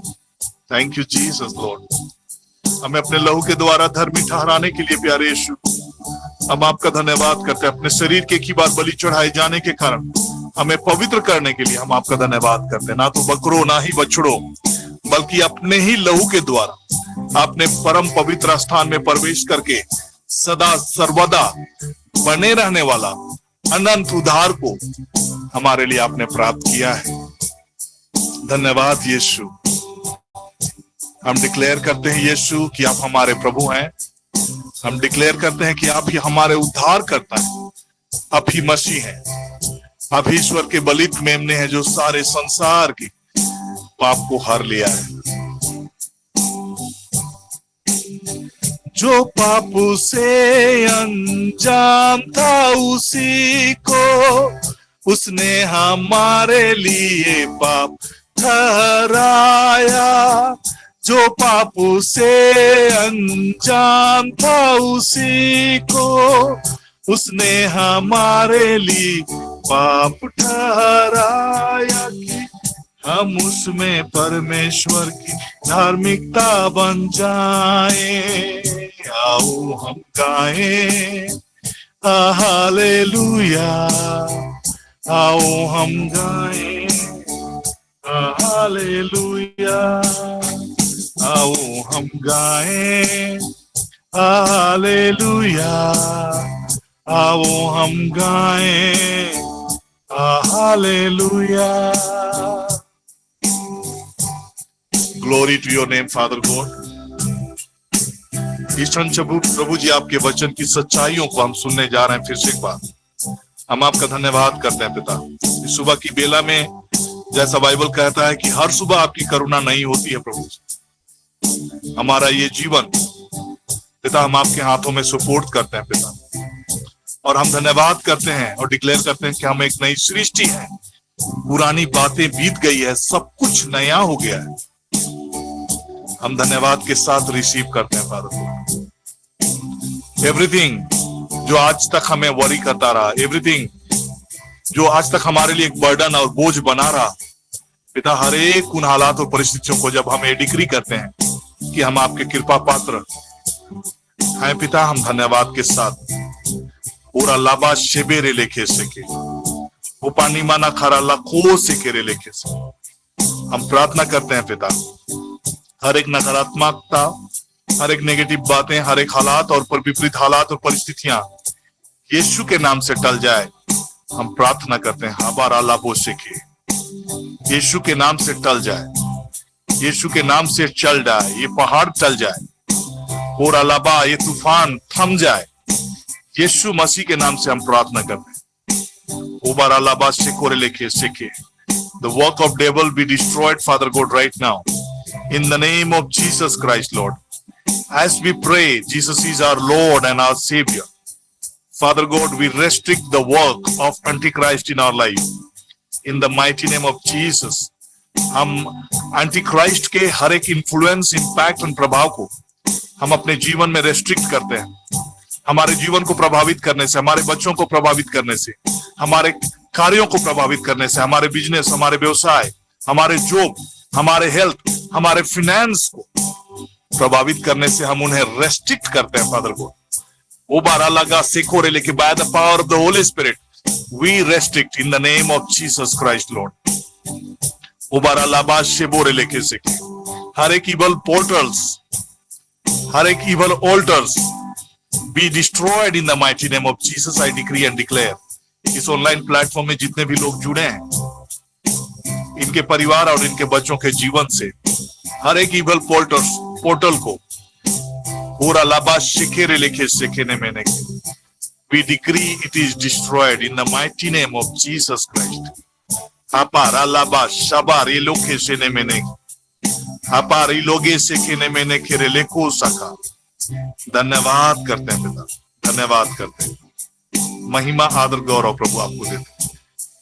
थैंक यू जीसस लॉर्ड, हमें अपने लहू के द्वारा धर्मी ठहराने के लिए प्यारे यीशु हम आपका धन्यवाद करते हैं। अपने शरीर के एक ही बार बलि चढ़ाए जाने के कारण हमें पवित्र करने के लिए हम आपका धन्यवाद करते हैं। ना तो बकरो ना ही बछड़ो, बल्कि अपने ही लहू के द्वारा आपने परम पवित्र स्थान में प्रवेश करके सदा सर्वदा बने रहने वाला अनंत उद्धार को हमारे लिए आपने प्राप्त किया है। धन्यवाद यीशु। हम डिक्लेयर करते हैं यीशु कि आप हमारे प्रभु हैं। हम डिक्लेयर करते हैं कि आप ही हमारे उद्धार करता है, आप ही मसीह हैं, आप ही ईश्वर के बलित मेमने हैं जो सारे संसार की पाप को हर लिया है। जो पाप से अनजान था उसी को उसने हमारे लिए पाप ठहराया। जो पाप से अनजान था उसी को उसने हमारे लिए पाप ठहराया कि हम उसमें परमेश्वर की धार्मिकता बन जाएं। आओ हम गाएं हालेलुया, आओ हम गाएं हालेलुया, आओ हम गाएं हालेलुया, आओ हम गाएं hallelujah. Glory to your name, Father God. ईश्वर प्रभु जी, आपके वचन की सच्चाइयों को हम सुनने जा रहे हैं। फिर से एक बार हम आपका धन्यवाद करते हैं पिता। इस सुबह की बेला में जैसा बाइबल कहता है कि हर सुबह आपकी करुणा नहीं होती है प्रभु जी। हमारा ये जीवन पिता हम आपके हाथों में सुपोर्ट करते हैं पिता, और हम धन्यवाद करते हैं और डिक्लेयर करते हैं कि हम एक नई सृष्टि है। पुरानी बातें बीत गई है, सब कुछ नया हो गया है। हम धन्यवाद के साथ रिसीव करते हैं फादर। एवरीथिंग जो आज तक हमें वरी करता रहा, एवरीथिंग जो आज तक हमारे लिए एक बर्डन और बोझ बना रहा पिता, हर एक उन हालात और परिस्थितियों को जब हम ये डिक्री करते हैं कि हम आपके कृपा पात्र हैं पिता, हम धन्यवाद के साथ पूरा लाबा शेबेरे लेके सके वो पानी माना खरा लाखों से केरे लेके से हम प्रार्थना करते हैं पिता। हर एक नकारात्मकता, हर एक नेगेटिव बातें, हर एक हालात और विपरीत हालात और परिस्थितियां यीशु के नाम से टल जाए। हम प्रार्थना करते हैं हबारा लाबो से के यीशु के नाम से टल जाए, यीशु के नाम से चल जाए, ये पहाड़ टल जाए और अलाबा ये तूफान थम जाए। यीशु मसीह के नाम से हम प्रार्थना करते हैं। ओबार अलाबा से कोरे लेके सीखे The work of devil be destroyed, Father God, right now. In the name of Jesus Christ, Lord. As we pray, Jesus is our Lord and our Savior. Father God, we restrict the work of Antichrist in our life. In the mighty name of Jesus, हम एंटीक्राइस्ट के हर एक इन्फ्लुएंस, इंपैक्ट और प्रभाव को हम अपने जीवन में रेस्ट्रिक्ट करते हैं। हमारे जीवन को प्रभावित करने से, हमारे बच्चों को प्रभावित करने से, हमारे कार्यों को प्रभावित करने से, हमारे बिजनेस, हमारे व्यवसाय, हमारे जॉब, हमारे हेल्थ, हमारे फिनेंस को प्रभावित करने से हम उन्हें रेस्ट्रिक्ट करते हैं। फादर को उबारा लगा सिकोरे लेके by the power of the holy spirit we restrict in the name of Jesus Christ lord. उबारा लाबा शेबोरे लेके सिके हर एक इवल पोर्टल्स, हर एक evil alters be destroyed in the mighty name of Jesus. I decree and declare इस ऑनलाइन प्लेटफॉर्म में जितने भी लोग जुड़े हैं, इनके परिवार और इनके बच्चों के जीवन से हर एक इवल पोर्टल को पूरा लाबा शिकेरे लेके सिकेने मैंने we decree it is destroyed in the mighty name of Jesus Christ. Apara laba shabar iloke sene mene apar iloge se kene mene kerele को सका। धन्यवाद करते हैं पिता, धन्यवाद करते हैं। महिमा आदर गौरव प्रभु आपको देते हैं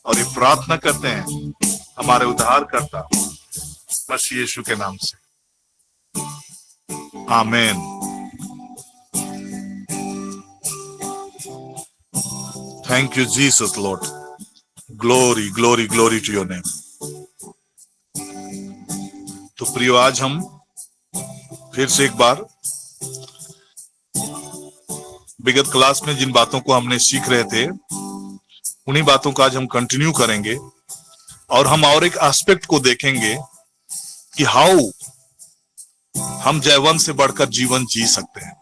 और ये प्रार्थना करते हैं हमारे उद्धारकर्ता मसीह यीशु के नाम से, आमीन। Thank you, Jesus, Lord. Glory, glory, glory to your name. तो प्रियो, आज हम फिर से एक बार विगत क्लास में जिन बातों को हमने सीख रहे थे, उन्हीं बातों का आज हम कंटिन्यू करेंगे और हम और एक एस्पेक्ट को देखेंगे कि हाउ हम जयवंत से बढ़कर जीवन जी सकते हैं।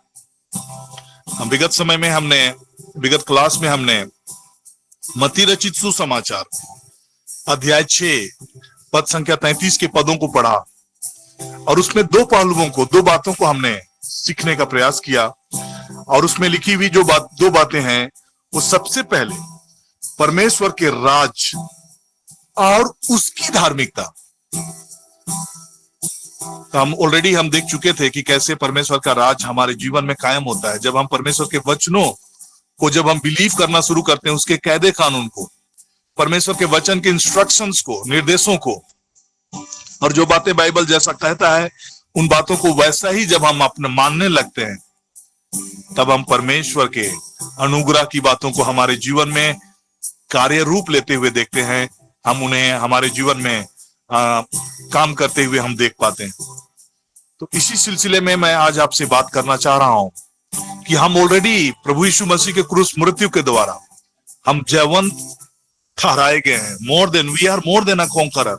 हम विगत क्लास में हमने मत्ती रचित सुसमाचार अध्याय 6 पद संख्या 33 के पदों को पढ़ा और उसमें दो बातों को हमने सीखने का प्रयास किया। और उसमें लिखी हुई दो बातें हैं, वो सबसे पहले परमेश्वर के राज और उसकी धार्मिकता। तो हम देख चुके थे कि कैसे परमेश्वर का राज हमारे जीवन में कायम होता है जब हम परमेश्वर के वचनों को जब हम बिलीव करना शुरू करते हैं, उसके कायदे कानून को, परमेश्वर के वचन के इंस्ट्रक्शंस को, निर्देशों को, और जो बातें बाइबल जैसा कहता है उन बातों को वैसा ही जब हम अपने मानने लगते हैं, तब हम परमेश्वर के अनुग्रह की बातों को हमारे जीवन में कार्य रूप लेते हुए देखते हैं। हम उन्हें हमारे जीवन में काम करते हुए हम देख पाते हैं। तो इसी सिलसिले में मैं आज आपसे बात करना चाह रहा हूं कि हम ऑलरेडी प्रभु यीशु मसीह के क्रूस मृत्यु के द्वारा हम जयवंत ठहराए गए हैं। We are more than a conqueror.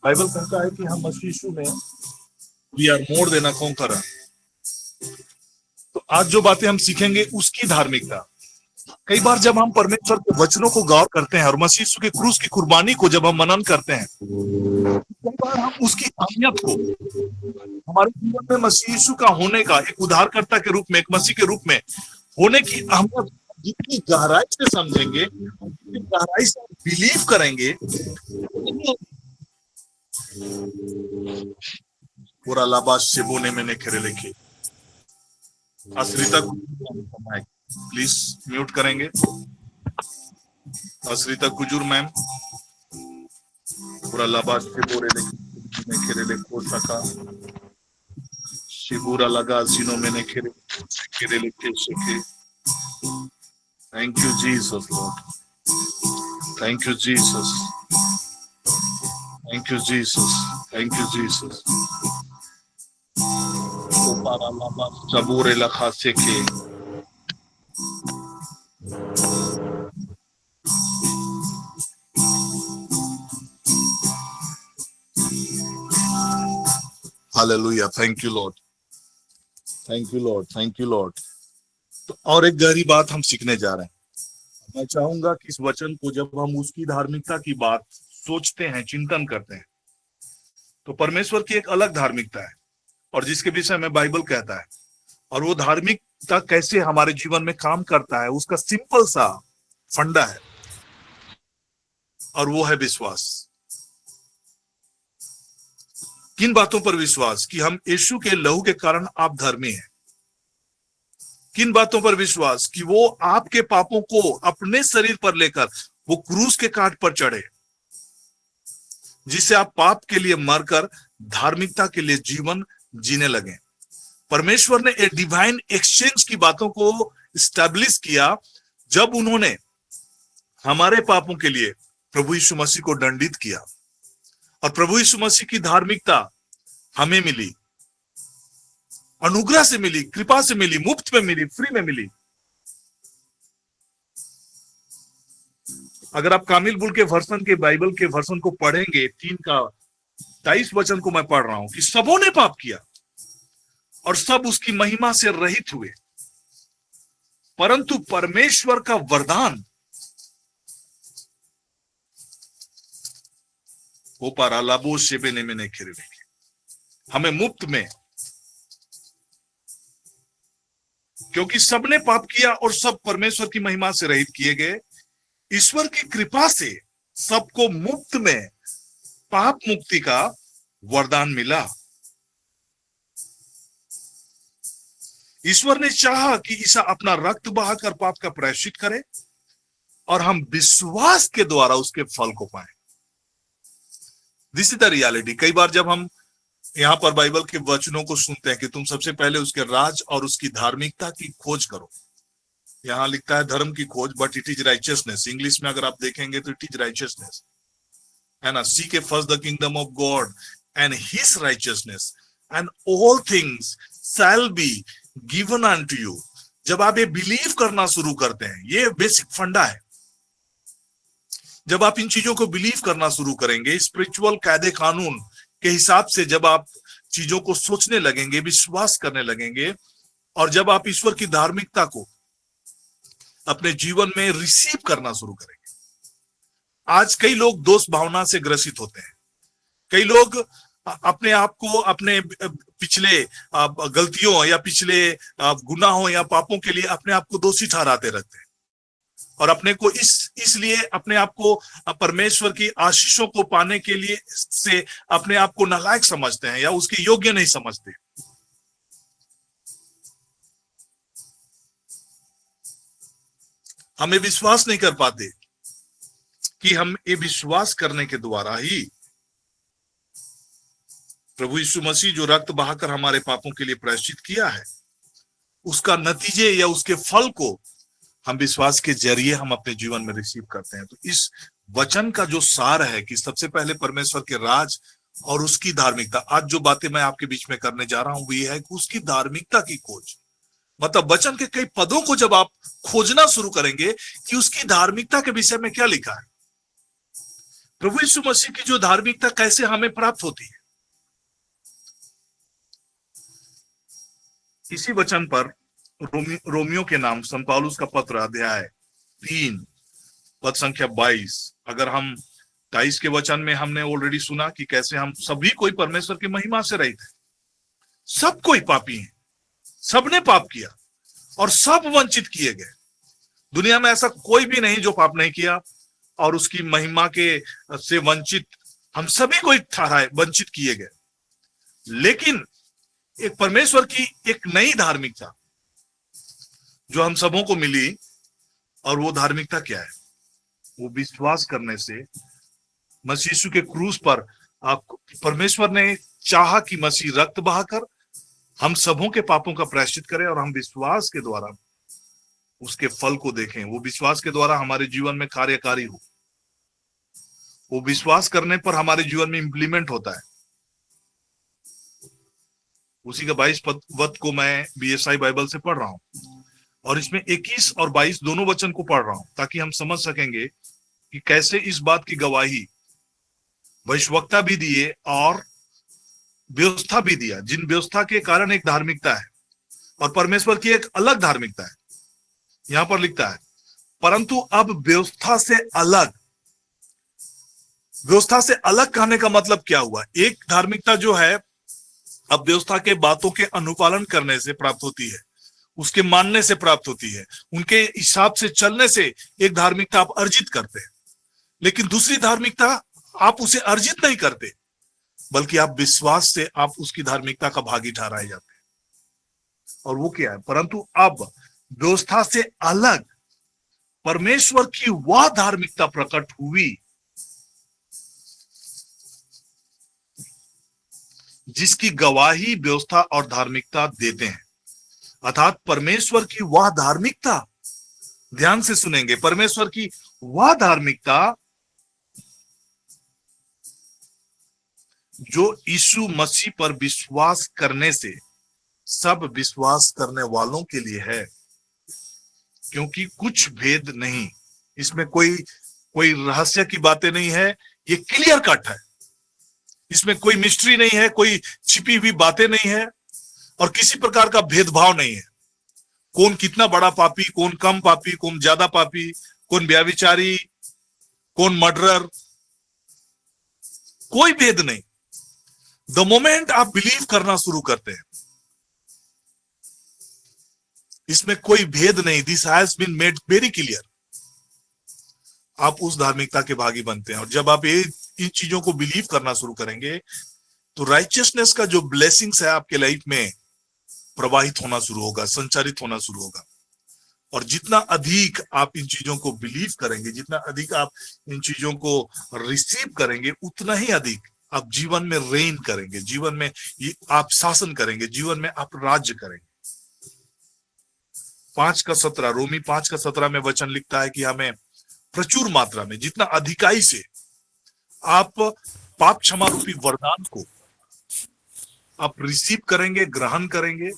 Bible कहता है कि हम मसीह यीशु में we are more than a conqueror. तो आज जो बातें हम सीखेंगे उसकी धार्मिकता। कई बार जब हम परमेश्वर के वचनों को गौर करते हैं और मसीह यीशु के क्रूस की कुर्बानी को जब हम मनन करते हैं, कई बार हम उसकी अहमियत को हमारे जीवन में मसीह यीशु का होने का, एक उद्धारकर्ता के रूप में, एक मसीह के रूप में होने की अहमियत जितनी गहराई से समझेंगे, जितनी गहराई से बिलीव करेंगे, पूरा लाबाश से बोने में खेरे लिखे असरिता प्लीज म्यूट करेंगे। असरिता कुजूर मैम, पूरा लाबाश से बोरे में खेरे ले को सका शिबूरा लगा सीनों में खेरे लिखे सके। Thank you Jesus lord, thank you Jesus, thank you Jesus, thank you Jesus. पारा लाबा सबूरे लखा सेके hallelujah. Thank you lord, thank you lord, thank you Lord. तो और एक गहरी बात हम सीखने जा रहे हैं। मैं चाहूंगा कि इस वचन को जब हम उसकी धार्मिकता की बात सोचते हैं, चिंतन करते हैं, तो परमेश्वर की एक अलग धार्मिकता है और जिसके विषय में बाइबल कहता है, और वो धार्मिकता कैसे हमारे जीवन में काम करता है, उसका सिंपल सा फंडा है और वो है विश्वास। किन बातों पर विश्वास? कि हम यीशु के लहू के कारण आप धर्मी हैं। किन बातों पर विश्वास? कि वो आपके पापों को अपने शरीर पर लेकर वो क्रूस के काट पर चढ़े, जिससे आप पाप के लिए मरकर धार्मिकता के लिए जीवन जीने लगे। परमेश्वर ने एक डिवाइन एक्सचेंज की बातों को स्टैब्लिश किया जब उन्होंने हमारे पापों के लिए प्रभु यीशु मसीह को दंडित किया, और प्रभु यीशु मसीह की धार्मिकता हमें मिली, अनुग्रह से मिली, कृपा से मिली, मुफ्त में मिली, फ्री में मिली। अगर आप कामिल बुल के वर्षन के बाइबल के वर्षन को पढ़ेंगे, 3:23 वचन को मैं पढ़ रहा हूं कि सबों ने पाप किया और सब उसकी महिमा से रहित हुए, परंतु परमेश्वर का वरदान वो पारा लाबो शेबेने में नहीं खिरे, हमें मुफ्त में, क्योंकि सबने पाप किया और सब परमेश्वर की महिमा से रहित किए गए। ईश्वर की कृपा से सबको मुफ्त में पाप मुक्ति का वरदान मिला। ईश्वर ने चाहा कि ईसा अपना रक्त बहाकर पाप का प्रायश्चित करे और हम विश्वास के द्वारा उसके फल को पाए। This is the reality. कई बार जब हम यहां पर बाइबल के वचनों को सुनते हैं कि तुम सबसे पहले उसके राज और उसकी धार्मिकता की खोज करो, यहां लिखता है धर्म की खोज, but it is righteousness. English में अगर आप देखेंगे तो इट इज राइचियसनेस, है ना। Seek first the kingdom of God and his righteousness and all things shall be given unto you. जब आप ये बिलीव करना शुरू करते हैं, ये बेसिक फंडा है, जब आप इन चीजों को बिलीव करना शुरू करेंगे, स्पिरिचुअल कायदे कानून के हिसाब से जब आप चीजों को सोचने लगेंगे, विश्वास करने लगेंगे, और जब आप ईश्वर की धार्मिकता को अपने जीवन में रिसीव करना शुरू करेंगे। आज कई लोग दोष भावना से ग्रसित होते हैं। कई लोग अपने आप को अपने पिछले गलतियों या पिछले गुनाहों या पापों के लिए अपने आप को दोषी ठहराते रहते हैं, और अपने को इसलिए अपने आप को परमेश्वर की आशीषों को पाने के लिए से अपने आप को नालायक समझते हैं या उसके योग्य नहीं समझते। हमें विश्वास नहीं कर पाते कि हम ये विश्वास करने के द्वारा ही प्रभु यीशु मसीह जो रक्त बहाकर हमारे पापों के लिए प्रायश्चित किया है, उसका नतीजे या उसके फल को हम विश्वास के जरिए हम अपने जीवन में रिसीव करते हैं। तो इस वचन का जो सार है कि सबसे पहले परमेश्वर के राज और उसकी धार्मिकता, आज जो बातें मैं आपके बीच में करने जा रहा हूं वो ये है कि उसकी धार्मिकता की खोज, मतलब वचन के कई पदों को जब आप खोजना शुरू करेंगे कि उसकी धार्मिकता के विषय में क्या लिखा है, प्रभु यीशु मसीह की जो धार्मिकता कैसे हमें प्राप्त होती है। इसी वचन पर रोमियो के नाम संत पौलुस का पत्र अध्याय 3 पद संख्या 22, अगर हम 23 के वचन में हमने ऑलरेडी सुना कि कैसे हम सभी कोई परमेश्वर की महिमा से रहित है, सब कोई पापी है, सबने पाप किया और सब वंचित किए गए। दुनिया में ऐसा कोई भी नहीं जो पाप नहीं किया और उसकी महिमा के से वंचित हम सभी कोई ठहराए, वंचित किए गए। लेकिन एक परमेश्वर की एक नई धार्मिकता जो हम सबों को मिली, और वो धार्मिकता क्या है? वो विश्वास करने से मसीह यीशु के क्रूस पर आप परमेश्वर ने चाहा कि मसीह रक्त बहाकर हम सबों के पापों का प्रायश्चित करे और हम विश्वास के द्वारा उसके फल को देखें। वो विश्वास के द्वारा हमारे जीवन में कार्यकारी हो, वो विश्वास करने पर हमारे जीवन में इंप्लीमेंट होता है। उसी का 22 पद को मैं बीएसआई बाइबल से पढ़ रहा हूं और इसमें 21 और 22 दोनों वचन को पढ़ रहा हूं ताकि हम समझ सकेंगे कि कैसे इस बात की गवाही भविष्यवक्ता भी दिए और व्यवस्था भी दिया, जिन व्यवस्था के कारण एक धार्मिकता है और परमेश्वर की एक अलग धार्मिकता है। यहां पर लिखता है, परंतु अब व्यवस्था से अलग। व्यवस्था से अलग कहने का मतलब क्या हुआ? एक धार्मिकता जो है अब व्यवस्था के बातों के अनुपालन करने से प्राप्त होती है, उसके मानने से प्राप्त होती है, उनके हिसाब से चलने से एक धार्मिकता आप अर्जित करते हैं। लेकिन दूसरी धार्मिकता आप उसे अर्जित नहीं करते, बल्कि आप विश्वास से आप उसकी धार्मिकता का भागी ठहराए जाते हैं। और वो क्या है? परंतु अब व्यवस्था से अलग परमेश्वर की वह धार्मिकता प्रकट हुई जिसकी गवाही व्यवस्था और धार्मिकता देते हैं। अर्थात परमेश्वर की वह धार्मिकता, ध्यान से सुनेंगे, परमेश्वर की वह धार्मिकता जो यीशु मसीह पर विश्वास करने से सब विश्वास करने वालों के लिए है। क्योंकि कुछ भेद नहीं, इसमें कोई रहस्य की बातें नहीं है, ये क्लियर कट है। इसमें कोई मिस्ट्री नहीं है, कोई छिपी हुई बातें नहीं है, और किसी प्रकार का भेदभाव नहीं है। कौन कितना बड़ा पापी, कौन कम पापी, कौन ज्यादा पापी, कौन व्यभिचारी, कौन मर्डरर, कोई भेद नहीं। द मोमेंट आप बिलीव करना शुरू करते हैं, इसमें कोई भेद नहीं। This has been made very clear. आप उस धार्मिकता के भागी बनते हैं। और जब आप इन चीजों को बिलीव करना शुरू करेंगे तो राइचियसनेस का जो ब्लेसिंग्स है आपके लाइफ में प्रवाहित होना शुरू होगा, संचारित होना शुरू होगा। और जितना अधिक आप इन चीजों को बिलीव करेंगे, जितना अधिक आप इन चीजों को रिसीव करेंगे, उतना ही अधिक आप जीवन में रेन करेंगे, जीवन में आप शासन करेंगे, जीवन में आप राज्य करेंगे। 5:17 रोमी 5:17 में वचन लिखता है कि हमें प्रचुर मात्रा में, जितना अधिकाई से आप पाप क्षमा रूपी वरदान को आप रिसीव करेंगे, ग्रहण करेंगे,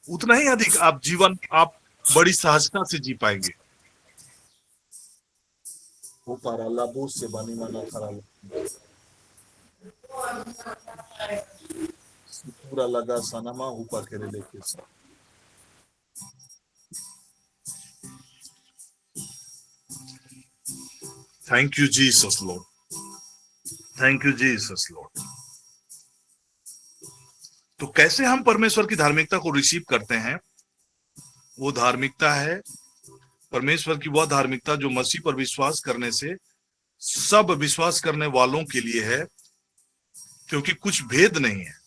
उतना ही अधिक आप जीवन आप बड़ी सहजता से जी पाएंगे। वो पाराला बोस से बानी माना पूरा लगा सनमा ऊपर के लेके। Thank you Jesus lord, thank you Jesus Lord. तो कैसे हम परमेश्वर की धार्मिकता को रिसीव करते हैं? वो धार्मिकता है परमेश्वर की वह धार्मिकता जो मसीह पर विश्वास करने से सब विश्वास करने वालों के लिए है, क्योंकि कुछ भेद नहीं है।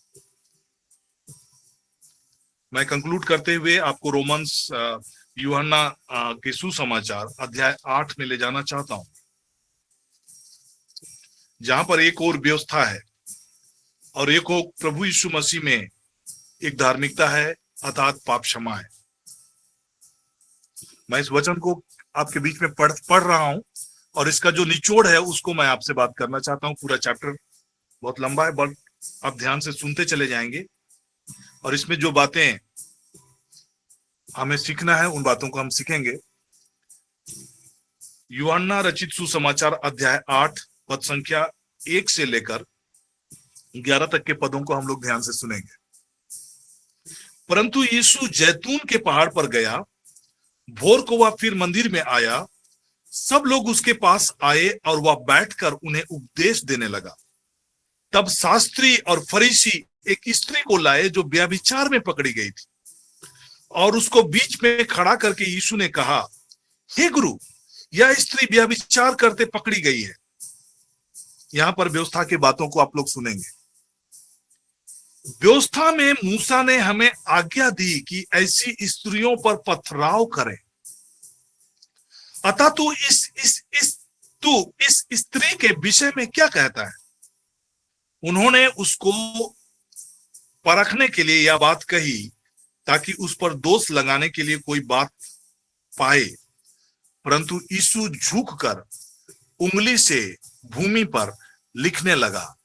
मैं कंक्लूड करते हुए आपको रोमन्स यूहन्ना के सुसमाचार अध्याय 8 में ले जाना चाहता हूं, जहां पर एक और व्यवस्था है और एक और प्रभु यीशु मसीह में एक धार्मिकता है, अर्थात पाप क्षमा है। मैं इस वचन को आपके बीच में पढ़ रहा हूं और इसका जो निचोड़ है उसको मैं आपसे बात करना चाहता हूं। पूरा चैप्टर बहुत लंबा है, बट आप ध्यान से सुनते चले जाएंगे और इसमें जो बातें हमें सीखना है उन बातों को हम सीखेंगे। यूहन्ना रचित सुसमाचार अध्याय 8 पद संख्या 1 से लेकर 11 तक के पदों को हम लोग ध्यान से सुनेंगे। परंतु यीशु जैतून के पहाड़ पर गया, भोर को वह फिर मंदिर में आया। सब लोग उसके पास आए और वह बैठकर उन्हें उपदेश देने लगा। तब शास्त्री और फरीसी एक स्त्री को लाए जो व्यभिचार में पकड़ी गई थी, और उसको बीच में खड़ा करके यीशु ने कहा, हे गुरु, यह स्त्री व्यभिचार करते पकड़ी गई है। यहां पर व्यवस्था की बातों को आप लोग सुनेंगे। व्यवस्था में मूसा ने हमें आज्ञा दी कि ऐसी स्त्रियों पर पथराव करें। अतः तू इस स्त्री के विषय में क्या कहता है? उन्होंने उसको परखने के लिए यह बात कही ताकि उस पर दोष लगाने के लिए कोई बात पाए। परंतु यीशु झुककर उंगली से भूमि पर लिखने लगा।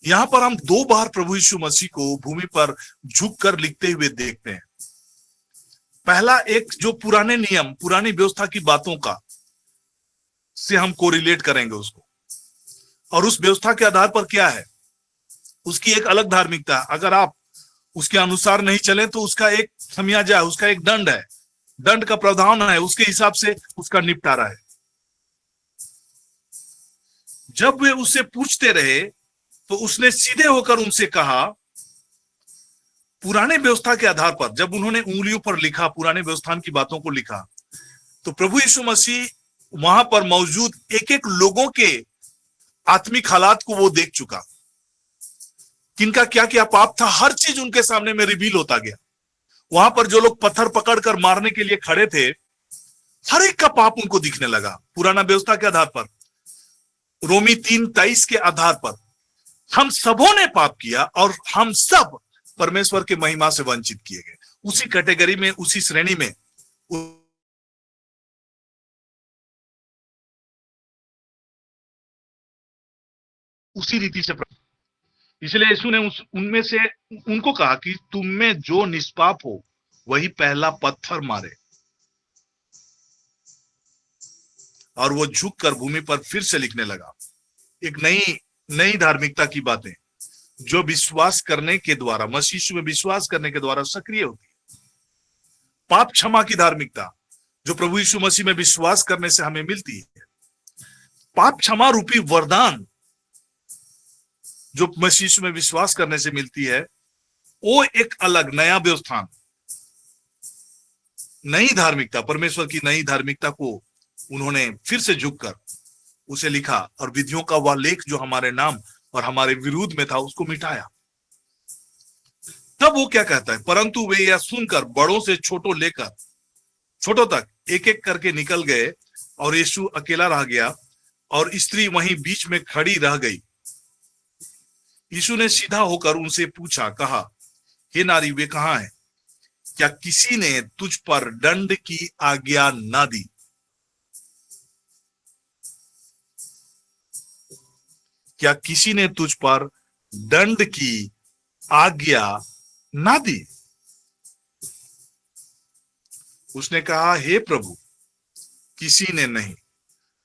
यहां पर हम 2 बार प्रभु यीशु मसीह को भूमि पर झुककर लिखते हुए देखते हैं। पहला एक जो पुराने नियम, पुरानी व्यवस्था की बातों का से हम कोरिलेट करेंगे उसको, और उस व्यवस्था के आधार पर क्या है, उसकी एक अलग धार्मिकता। अगर आप उसके अनुसार नहीं चले तो उसका एक खमियाजा है, उसका एक दंड है, दंड का प्रावधान है, उसके हिसाब से उसका निपटारा है। जब वे उससे पूछते रहे तो उसने सीधे होकर उनसे कहा, पुराने व्यवस्था के आधार पर जब उन्होंने उंगलियों पर लिखा, पुराने व्यवस्था की बातों को लिखा, तो प्रभु यीशु मसीह वहां पर मौजूद एक एक लोगों के आत्मिक हालात को वो देख चुका, किनका क्या क्या पाप था, हर चीज उनके सामने में रिवील होता गया। वहां पर जो लोग पत्थर पकड़कर मारने के लिए खड़े थे, हर एक का पाप उनको दिखने लगा। पुराना व्यवस्था के आधार पर, रोमी 3:23 के आधार पर हम सबों ने पाप किया और हम सब परमेश्वर के महिमा से वंचित किए गए। उसी कैटेगरी में, उसी श्रेणी में उसी रीति से, इसलिए यीशु ने उनमें से उनको कहा कि तुम में जो निष्पाप हो वही पहला पत्थर मारे। और वो झुककर भूमि पर फिर से लिखने लगा एक नई धार्मिकता की बातें, जो विश्वास करने के द्वारा, मसीह में विश्वास करने के द्वारा सक्रिय होती है। पाप क्षमा की धार्मिकता जो प्रभु यीशु मसीह में विश्वास करने से हमें मिलती है। पाप क्षमा रूपी वरदान जो मसीह यीशु में विश्वास करने से मिलती है, वो एक अलग नया व्यवस्थान, नई धार्मिकता, परमेश्वर की नई धार्मिकता को उन्होंने फिर से झुककर उसे लिखा और विधियों का वह लेख जो हमारे नाम और हमारे विरुद्ध में था उसको मिटाया। तब वो क्या कहता है, परंतु वे यह सुनकर बड़ों से छोटों तक एक एक करके निकल गए और यीशु अकेला रह गया और स्त्री वहीं बीच में खड़ी रह गई। यीशु ने सीधा होकर उनसे पूछा, कहा, हे नारी, वे कहां हैं? क्या किसी ने तुझ पर दंड की आज्ञा ना दी? क्या किसी ने तुझ पर दंड की आज्ञा ना दी? उसने कहा, हे प्रभु, किसी ने नहीं।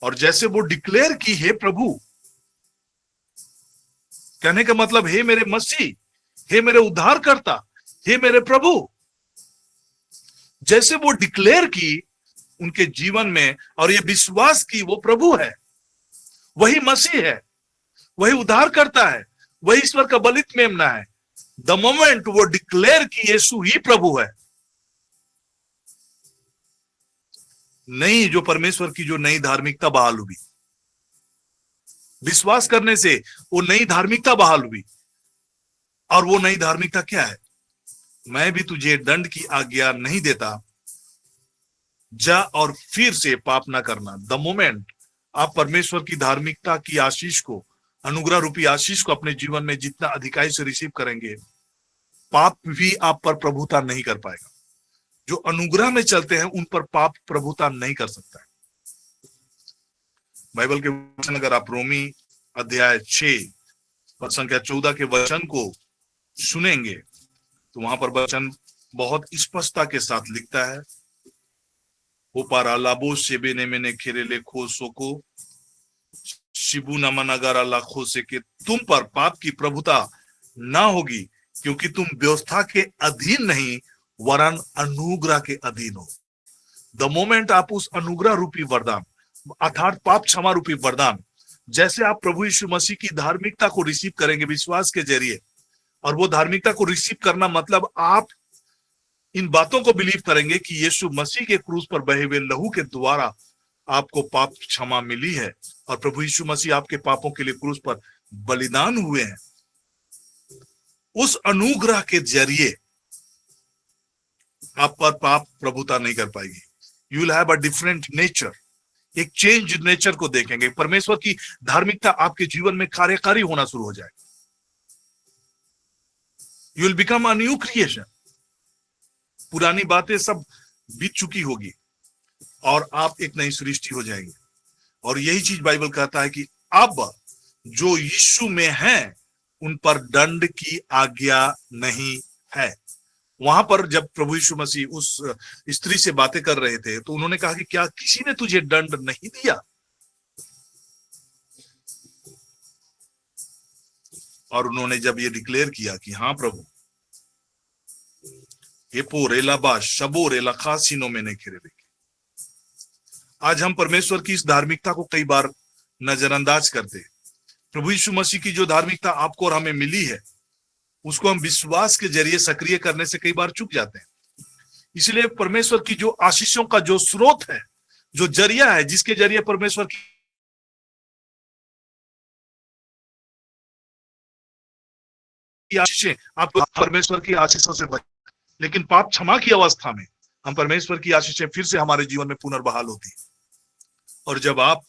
और जैसे वो डिक्लेयर की, हे प्रभु, कहने का मतलब हे मेरे मसीह, हे मेरे उद्धारकर्ता, हे मेरे प्रभु, जैसे वो डिक्लेयर की उनके जीवन में और ये विश्वास की वो प्रभु है, वही मसीह है, वही उद्धार करता है, वही ईश्वर का बलित मेमना है। द मोमेंट वो डिक्लेयर की यीशु ही प्रभु है, नहीं जो परमेश्वर की जो नई धार्मिकता बहाल हुई, विश्वास करने से वो नई धार्मिकता बहाल हुई। और वो नई धार्मिकता क्या है? मैं भी तुझे दंड की आज्ञा नहीं देता, जा और फिर से पाप ना करना। द मोमेंट आप परमेश्वर की धार्मिकता की आशीष को, अनुग्रह रूपी आशीष को अपने जीवन में जितना अधिकाई से रिसीव करेंगे, पाप भी आप पर प्रभुता नहीं कर पाएगा। जो अनुग्रह में चलते हैं उन पर पाप प्रभुता नहीं कर सकता है। बाइबल के वचन अगर आप रोमी अध्याय 6 और संख्या 14 के वचन को सुनेंगे तो वहां पर वचन बहुत स्पष्टता के साथ लिखता है, वो पारा लाबो सेबे ने मैंने खेरेले खोसो को शिबू नमनगारा लाखो से कि तुम पर पाप की प्रभुता ना होगी, क्योंकि तुम व्यवस्था के अधीन नहीं वरन अनुग्रह के अधीन हो। द मोमेंट आप उस अनुग्रह रूपी वरदान अर्थात पाप क्षमा रूपी वरदान, जैसे आप प्रभु यीशु मसीह की धार्मिकता को रिसीव करेंगे विश्वास के जरिए, और वो धार्मिकता को रिसीव करना मतलब आप इन बातों को बिलीव करेंगे कि यीशु मसीह के क्रूस पर बहे हुए लहू के द्वारा आपको पाप क्षमा मिली है और प्रभु यीशु मसीह आपके पापों के लिए क्रूस पर बलिदान हुए हैं। उस अनुग्रह के जरिए आप पर पाप प्रभुता नहीं कर पाएगी। You will have a different nature, एक चेंज नेचर को देखेंगे। परमेश्वर की धार्मिकता आपके जीवन में कार्यकारी होना शुरू हो जाएगा। You will become a new creation. पुरानी बातें सब बीत चुकी होगी और आप एक नई सृष्टि हो जाएंगे। और यही चीज बाइबल कहता है कि अब जो यीशु में हैं उन पर दंड की आज्ञा नहीं है। वहां पर जब प्रभु यीशु मसीह उस स्त्री से बातें कर रहे थे तो उन्होंने कहा कि क्या किसी ने तुझे दंड नहीं दिया? और उन्होंने जब ये डिक्लेयर किया कि हाँ प्रभु, ये पोरेला शबोरेला खासिनो में नहीं खिरे। आज हम परमेश्वर की इस धार्मिकता को कई बार नजरअंदाज करते हैं। प्रभु यीशु मसीह की जो धार्मिकता आपको और हमें मिली है उसको हम विश्वास के जरिए सक्रिय करने से कई बार चूक जाते हैं। इसलिए परमेश्वर की जो आशीषों का जो स्रोत है, जो जरिया है, जिसके जरिए परमेश्वर की की आशीषें, आप परमेश्वर की आशीषों से बच, लेकिन पाप क्षमा की अवस्था में हम परमेश्वर की आशीषें फिर से हमारे जीवन में पुनर्बहाल होती है। और जब आप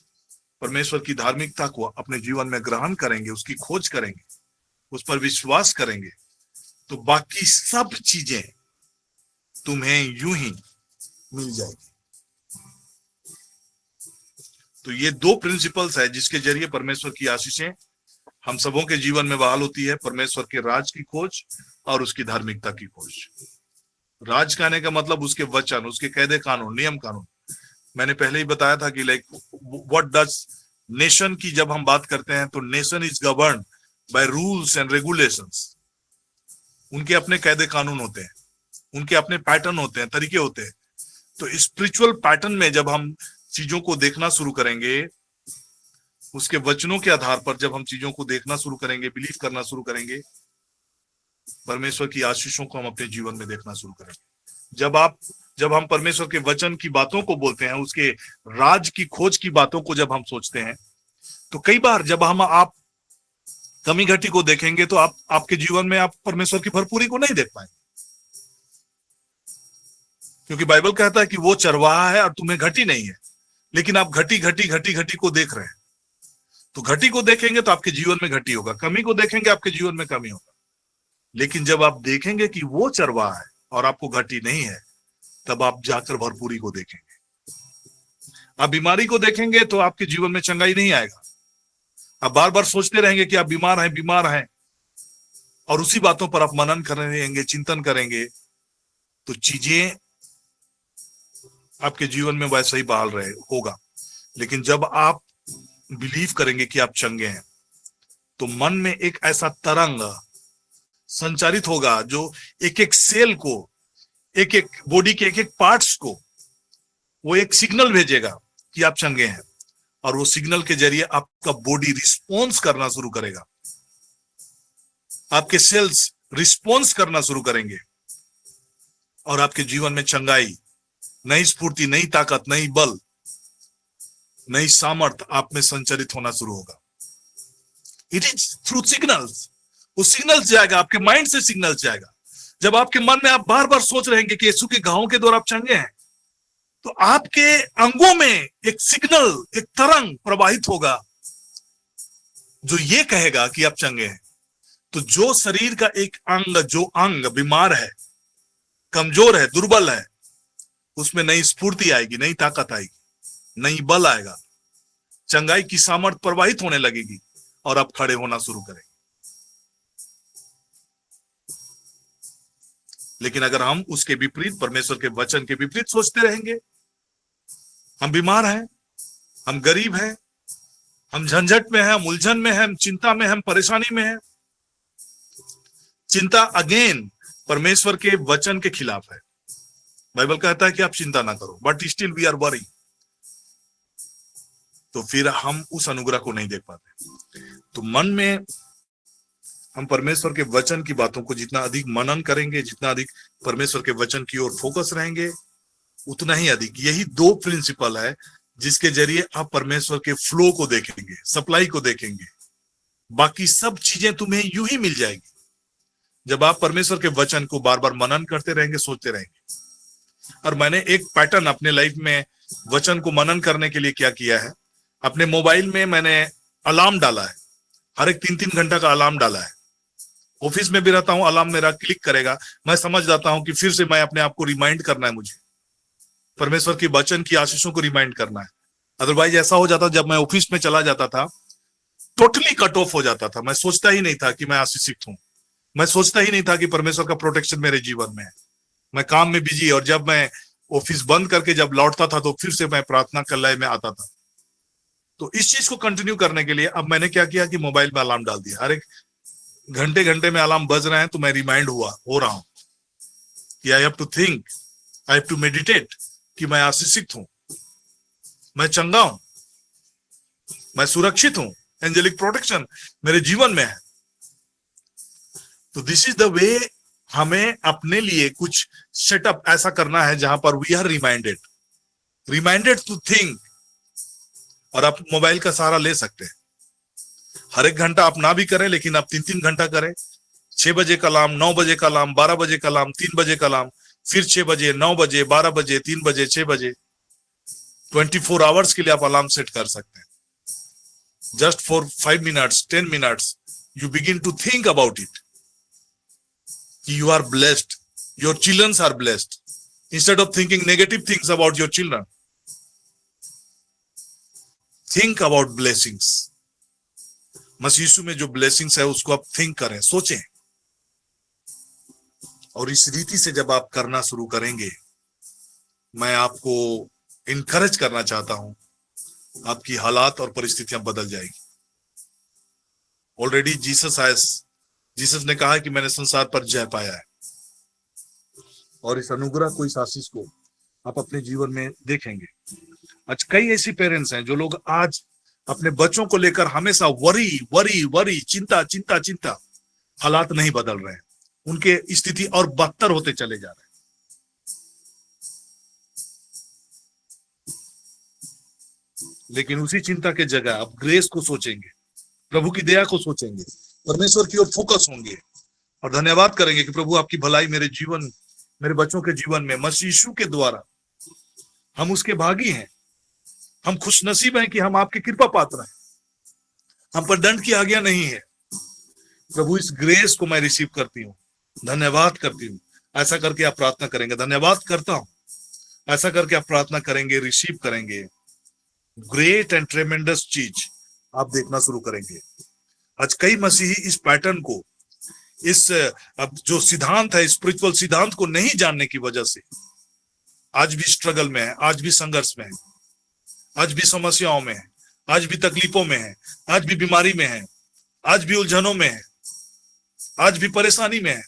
परमेश्वर की धार्मिकता को अपने जीवन में ग्रहण करेंगे, उसकी खोज करेंगे, उस पर विश्वास करेंगे, तो बाकी सब चीजें तुम्हें यूं ही मिल जाएगी। तो ये दो प्रिंसिपल्स है जिसके जरिए परमेश्वर की आशीषें हम सबों के जीवन में बहाल होती है। परमेश्वर के राज की खोज और उसकी धार्मिकता की खोज। राज कहने का मतलब उसके वचन, उसके कायदे कानून, नियम कानून। मैंने पहले ही बताया था कि लाइक व्हाट डज नेशन की जब हम बात करते हैं तो nation is governed by rules and regulations. उनके अपने कायदे कानून होते हैं, उनके अपने पैटर्न होते हैं, तरीके होते हैं। तो स्पिरिचुअल पैटर्न में जब हम चीजों को देखना शुरू करेंगे, उसके वचनों के आधार पर जब हम चीजों को देखना शुरू करेंगे, बिलीव करना शुरू करेंगे, परमेश्वर की आशीषों को हम अपने जीवन में देखना शुरू करेंगे। जब हम परमेश्वर के वचन की बातों को बोलते हैं, उसके राज की खोज की बातों को जब हम सोचते हैं, तो कई बार जब आप कमी घटी को देखेंगे तो आपके जीवन में आप परमेश्वर की भरपूरी को नहीं देख पाएंगे, क्योंकि बाइबल कहता है कि वो चरवाहा है और तुम्हें घटी नहीं है, लेकिन आप घटी घटी घटी घटी को देख रहे हैं। तो घटी को देखेंगे तो आपके जीवन में घटी होगा, कमी को देखेंगे आपके जीवन में कमी होगा। लेकिन जब आप देखेंगे कि वो चरवाहा है और आपको घटी नहीं है, तब आप जाकर भरपूरी को देखेंगे। आप बीमारी को देखेंगे तो आपके जीवन में चंगाई नहीं आएगा। आप बार बार सोचते रहेंगे कि आप बीमार हैं, और उसी बातों पर आप मनन कर रहेंगे, चिंतन करेंगे, तो चीजें आपके जीवन में वैसा ही बहाल रहे होगा। लेकिन जब आप बिलीव करेंगे कि आप चंगे हैं, तो मन में एक ऐसा तरंग संचारित होगा जो एक एक सेल को, एक एक बॉडी के एक एक पार्ट्स को वो एक सिग्नल भेजेगा कि आप चंगे हैं, और वो सिग्नल के जरिए आपका बॉडी रिस्पॉन्स करना शुरू करेगा, आपके सेल्स रिस्पॉन्स करना शुरू करेंगे, और आपके जीवन में चंगाई, नई स्फूर्ति, नई ताकत, नई बल, नई सामर्थ आप में संचारित होना शुरू होगा। It is through signals. वो सिग्नल्स जाएगा, आपके माइंड से सिग्नल्स जाएगा। जब आपके मन में आप बार बार सोच रहेंगे कि यीशु के घावों के द्वारा आप चंगे हैं, तो आपके अंगों में एक सिग्नल, एक तरंग प्रवाहित होगा जो ये कहेगा कि आप चंगे हैं। तो जो शरीर का एक अंग, जो अंग बीमार है, कमजोर है, दुर्बल है, उसमें नई स्फूर्ति आएगी, नई ताकत आएगी, नई बल आएगा, चंगाई की सामर्थ प्रवाहित होने लगेगी, और आप खड़े होना शुरू करेंगे। लेकिन अगर हम उसके विपरीत, परमेश्वर के वचन के विपरीत सोचते रहेंगे, हम बीमार हैं, हम गरीब हैं, हम झंझट में हैं, हम उलझन में हैं, हम चिंता में हैं, हम परेशानी में हैं। चिंता अगेन परमेश्वर के वचन के खिलाफ है। बाइबल कहता है कि आप चिंता ना करो, but still we are worry. तो फिर हम उस अनुग्रह को नहीं देख पाते। तो मन में हम परमेश्वर के वचन की बातों को जितना अधिक मनन करेंगे, जितना अधिक परमेश्वर के वचन की ओर फोकस रहेंगे, उतना ही अधिक, यही दो प्रिंसिपल है जिसके जरिए आप परमेश्वर के फ्लो को देखेंगे, सप्लाई को देखेंगे। बाकी सब चीजें तुम्हें यूं ही मिल जाएगी जब आप परमेश्वर के वचन को बार बार मनन करते रहेंगे, सोचते रहेंगे। और मैंने एक पैटर्न अपने लाइफ में वचन को मनन करने के लिए क्या किया है, अपने मोबाइल में मैंने अलार्म डाला है, हर एक 3-3 घंटा का अलार्म डाला है। ऑफिस में भी रहता हूं, अलार्म मेरा क्लिक करेगा, मैं समझ जाता हूं कि फिर से मैं अपने आप को रिमाइंड करना है, मुझे परमेश्वर के वचन की आशीषों को रिमाइंड करना है। अदरवाइज ऐसा हो जाता, जब मैं ऑफिस में चला जाता था, टोटली कट ऑफ हो जाता था। मैं सोचता ही नहीं था कि मैं आशीषित हूं, मैं सोचता ही नहीं था कि परमेश्वर का प्रोटेक्शन मेरे जीवन में है। मैं काम में बिजी, और जब मैं ऑफिस बंद करके जब लौटता था तो फिर से मैं प्रार्थना करने में आता था। तो इस चीज को कंटिन्यू करने के लिए अब मैंने क्या किया कि मोबाइल में अलार्म डाल दिया। हर एक घंटे घंटे में अलार्म बज रहे हैं तो मैं रिमाइंड हो रहा हूं कि I have to think, I have to meditate कि मैं आशीषित हूं, मैं चंगा हूं, मैं सुरक्षित हूं, एंजेलिक प्रोटेक्शन मेरे जीवन में है। तो दिस इज द वे हमें अपने लिए कुछ सेटअप ऐसा करना है जहां पर we are reminded to think. और आप मोबाइल का सहारा ले सकते हैं। हर एक घंटा आप ना भी करें, लेकिन आप 3-3 घंटा करें, 6 बजे का अलार्म, 9 बजे का अलार्म, 12 बजे का अलार्म, 3 बजे का अलार्म, फिर 6 बजे, 9 बजे, 12 बजे, 3 बजे, 6 बजे। 24 आवर्स के लिए आप अलार्म सेट कर सकते हैं। Just for 5 minutes, 10 minutes you begin to think about it, कि you are blessed, your children are blessed, instead of thinking negative things about your children. Think about blessings. मसीह यीशु में जो ब्लेसिंग्स है उसको आप थिंक करें, सोचें। और इस रीति से जब आप करना शुरू करेंगे, मैं आपको इनकरेज करना चाहता हूं, आपकी हालात और परिस्थितियां बदल जाएगी। ऑलरेडी जीसस ने कहा कि मैंने संसार पर जय पाया है, और इस अनुग्रह को, इस आशीष को आप अपने जीवन में देखेंगे। आज कई ऐसी पेरेंट्स हैं जो लोग आज अपने बच्चों को लेकर हमेशा वरी वरी वरी, चिंता चिंता चिंता, हालात नहीं बदल रहे हैं, उनके स्थिति और बदतर होते चले जा रहे हैं। लेकिन उसी चिंता के जगह आप ग्रेस को सोचेंगे, प्रभु की दया को सोचेंगे, परमेश्वर की ओर फोकस होंगे और धन्यवाद करेंगे कि प्रभु आपकी भलाई मेरे जीवन, मेरे बच्चों के जीवन में मसीह यीशु के द्वारा हम उसके भागी हैं। हम खुशनसीब हैं कि हम आपकी कृपा पात्र हैं, हम पर दंड की आज्ञा नहीं है। प्रभु इस ग्रेस को मैं रिसीव करती हूँ, धन्यवाद करती हूँ। ऐसा करके आप प्रार्थना करेंगे, धन्यवाद करता हूं, ऐसा करके आप प्रार्थना करेंगे, रिसीव करेंगे, ग्रेट एंड ट्रेमेंडस चीज आप देखना शुरू करेंगे। आज कई मसीही इस पैटर्न को, इस अब जो सिद्धांत है, स्पिरिचुअल सिद्धांत को नहीं जानने की वजह से आज भी स्ट्रगल में है, आज भी संघर्ष में है, आज भी समस्याओं में है, आज भी तकलीफों में है, आज भी बीमारी में है, आज भी उलझनों में है, आज भी परेशानी में है।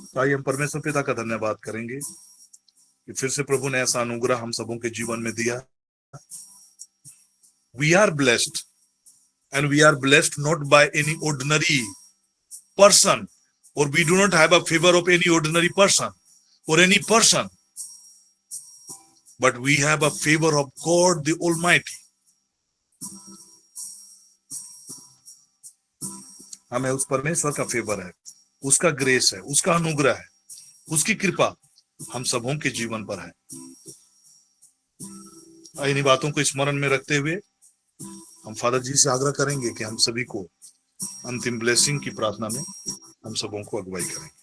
तो आइए हम परमेश्वर पिता का धन्यवाद करेंगे कि फिर से प्रभु ने ऐसा अनुग्रह हम सबों के जीवन में दिया। We are blessed, and we are blessed not by any ordinary person, or we do not have a favor of any ordinary person or any person, but we have a favor of God the Almighty. हमें उस परमेश्वर का फेवर है, उसका ग्रेस है, उसका अनुग्रह है, उसकी कृपा हम सबों के जीवन पर है। इन्हीं बातों को स्मरण में रखते हुए हम फादर जी से आग्रह करेंगे कि हम सभी को अंतिम ब्लेसिंग की प्रार्थना में हम सबों को अगुवाई करेंगे।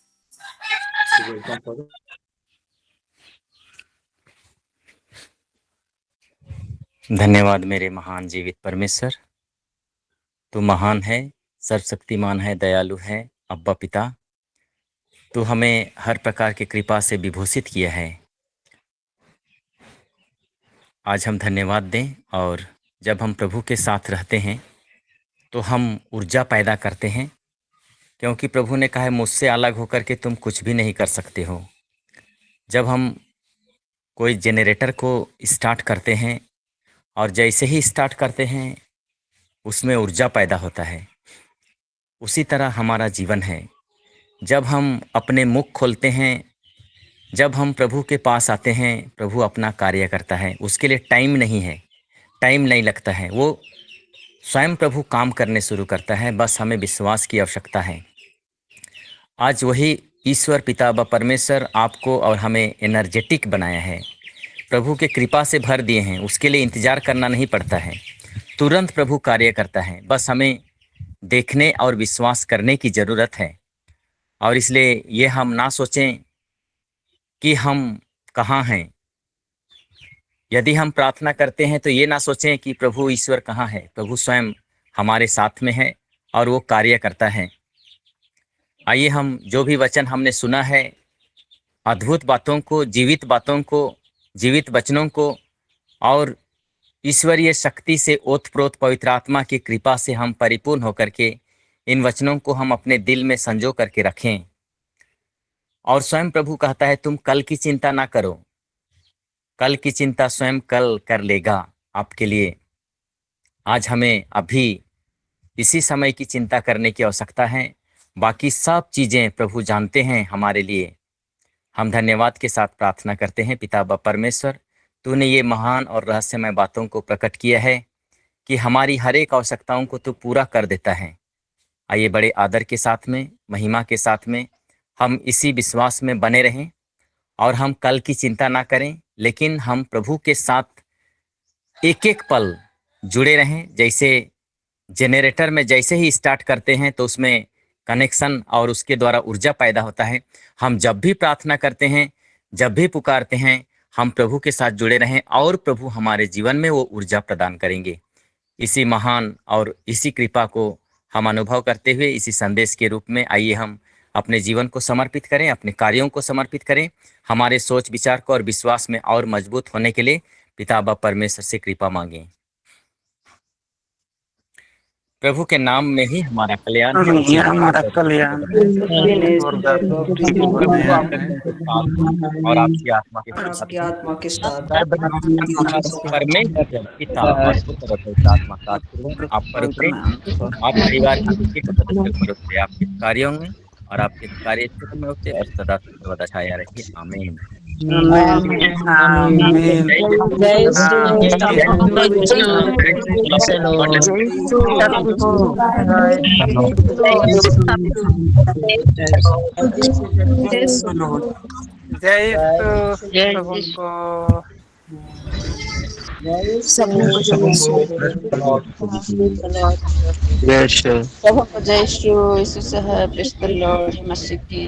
धन्यवाद मेरे महान जीवित परमेश्वर, तू महान है, सर्वशक्तिमान है, दयालु है। अब्बा पिता, तू हमें हर प्रकार की कृपा से विभूषित किया है। आज हम धन्यवाद दें, और जब हम प्रभु के साथ रहते हैं तो हम ऊर्जा पैदा करते हैं, क्योंकि प्रभु ने कहा है मुझसे अलग होकर के तुम कुछ भी नहीं कर सकते हो। जब हम कोई जनरेटर को स्टार्ट करते हैं और जैसे ही स्टार्ट करते हैं उसमें ऊर्जा पैदा होता है, उसी तरह हमारा जीवन है। जब हम अपने मुख खोलते हैं, जब हम प्रभु के पास आते हैं, प्रभु अपना कार्य करता है। उसके लिए टाइम नहीं है, टाइम नहीं लगता है, वो स्वयं प्रभु काम करने शुरू करता है। बस हमें विश्वास की आवश्यकता है। आज वही ईश्वर पिता व परमेश्वर आपको और हमें एनर्जेटिक बनाया है, प्रभु के कृपा से भर दिए हैं। उसके लिए इंतज़ार करना नहीं पड़ता है, तुरंत प्रभु कार्य करता है। बस हमें देखने और विश्वास करने की ज़रूरत है। और इसलिए ये हम ना सोचें कि हम कहाँ हैं। यदि हम प्रार्थना करते हैं तो ये ना सोचें कि प्रभु ईश्वर कहाँ है। प्रभु स्वयं हमारे साथ में है और वो कार्य करता है। आइए हम जो भी वचन हमने सुना है, अद्भुत बातों को, जीवित वचनों को और ईश्वरीय शक्ति से ओतप्रोत पवित्र आत्मा की कृपा से हम परिपूर्ण होकर के इन वचनों को हम अपने दिल में संजो करके रखें। और स्वयं प्रभु कहता है तुम कल की चिंता ना करो, कल की चिंता स्वयं कल कर लेगा आपके लिए। आज हमें अभी इसी समय की चिंता करने की आवश्यकता है। बाकी सब चीज़ें प्रभु जानते हैं हमारे लिए। हम धन्यवाद के साथ प्रार्थना करते हैं पिता व परमेश्वर, तूने ये महान और रहस्यमय बातों को प्रकट किया है कि हमारी हर एक आवश्यकताओं को तू पूरा कर देता है। आइए बड़े आदर के साथ में, महिमा के साथ में हम इसी विश्वास में बने रहें और हम कल की चिंता ना करें, लेकिन हम प्रभु के साथ एक एक पल जुड़े रहें। जैसे जनरेटर में जैसे ही स्टार्ट करते हैं तो उसमें कनेक्शन और उसके द्वारा ऊर्जा पैदा होता है। हम जब भी प्रार्थना करते हैं, जब भी पुकारते हैं, हम प्रभु के साथ जुड़े रहें और प्रभु हमारे जीवन में वो ऊर्जा प्रदान करेंगे। इसी महान और इसी कृपा को हम अनुभव करते हुए इसी संदेश के रूप में आइए हम अपने जीवन को समर्पित करें, अपने कार्यों को समर्पित करें, हमारे सोच विचार को और विश्वास में और मजबूत होने के लिए पिता बाप परमेश्वर से कृपा मांगें। प्रभु के नाम में ही हमारा कल्याण है, ये हमारा कल्याण और आपकी आत्मा के आपकी आत्मा के साथ परमेश्वर पिता और पुत्र और पवित्र आत्मा का आशीर्वाद आप पर उतरे, आप परिवार के एक एक सदस्य पर उतरे, आपके कार्यों में और आपके कार्य क्षेत्र में उतरे और सदा सर्वदा छाया रहे। आमीन। जय श्री यीशु है, प्रेज द लॉर्ड मसीह की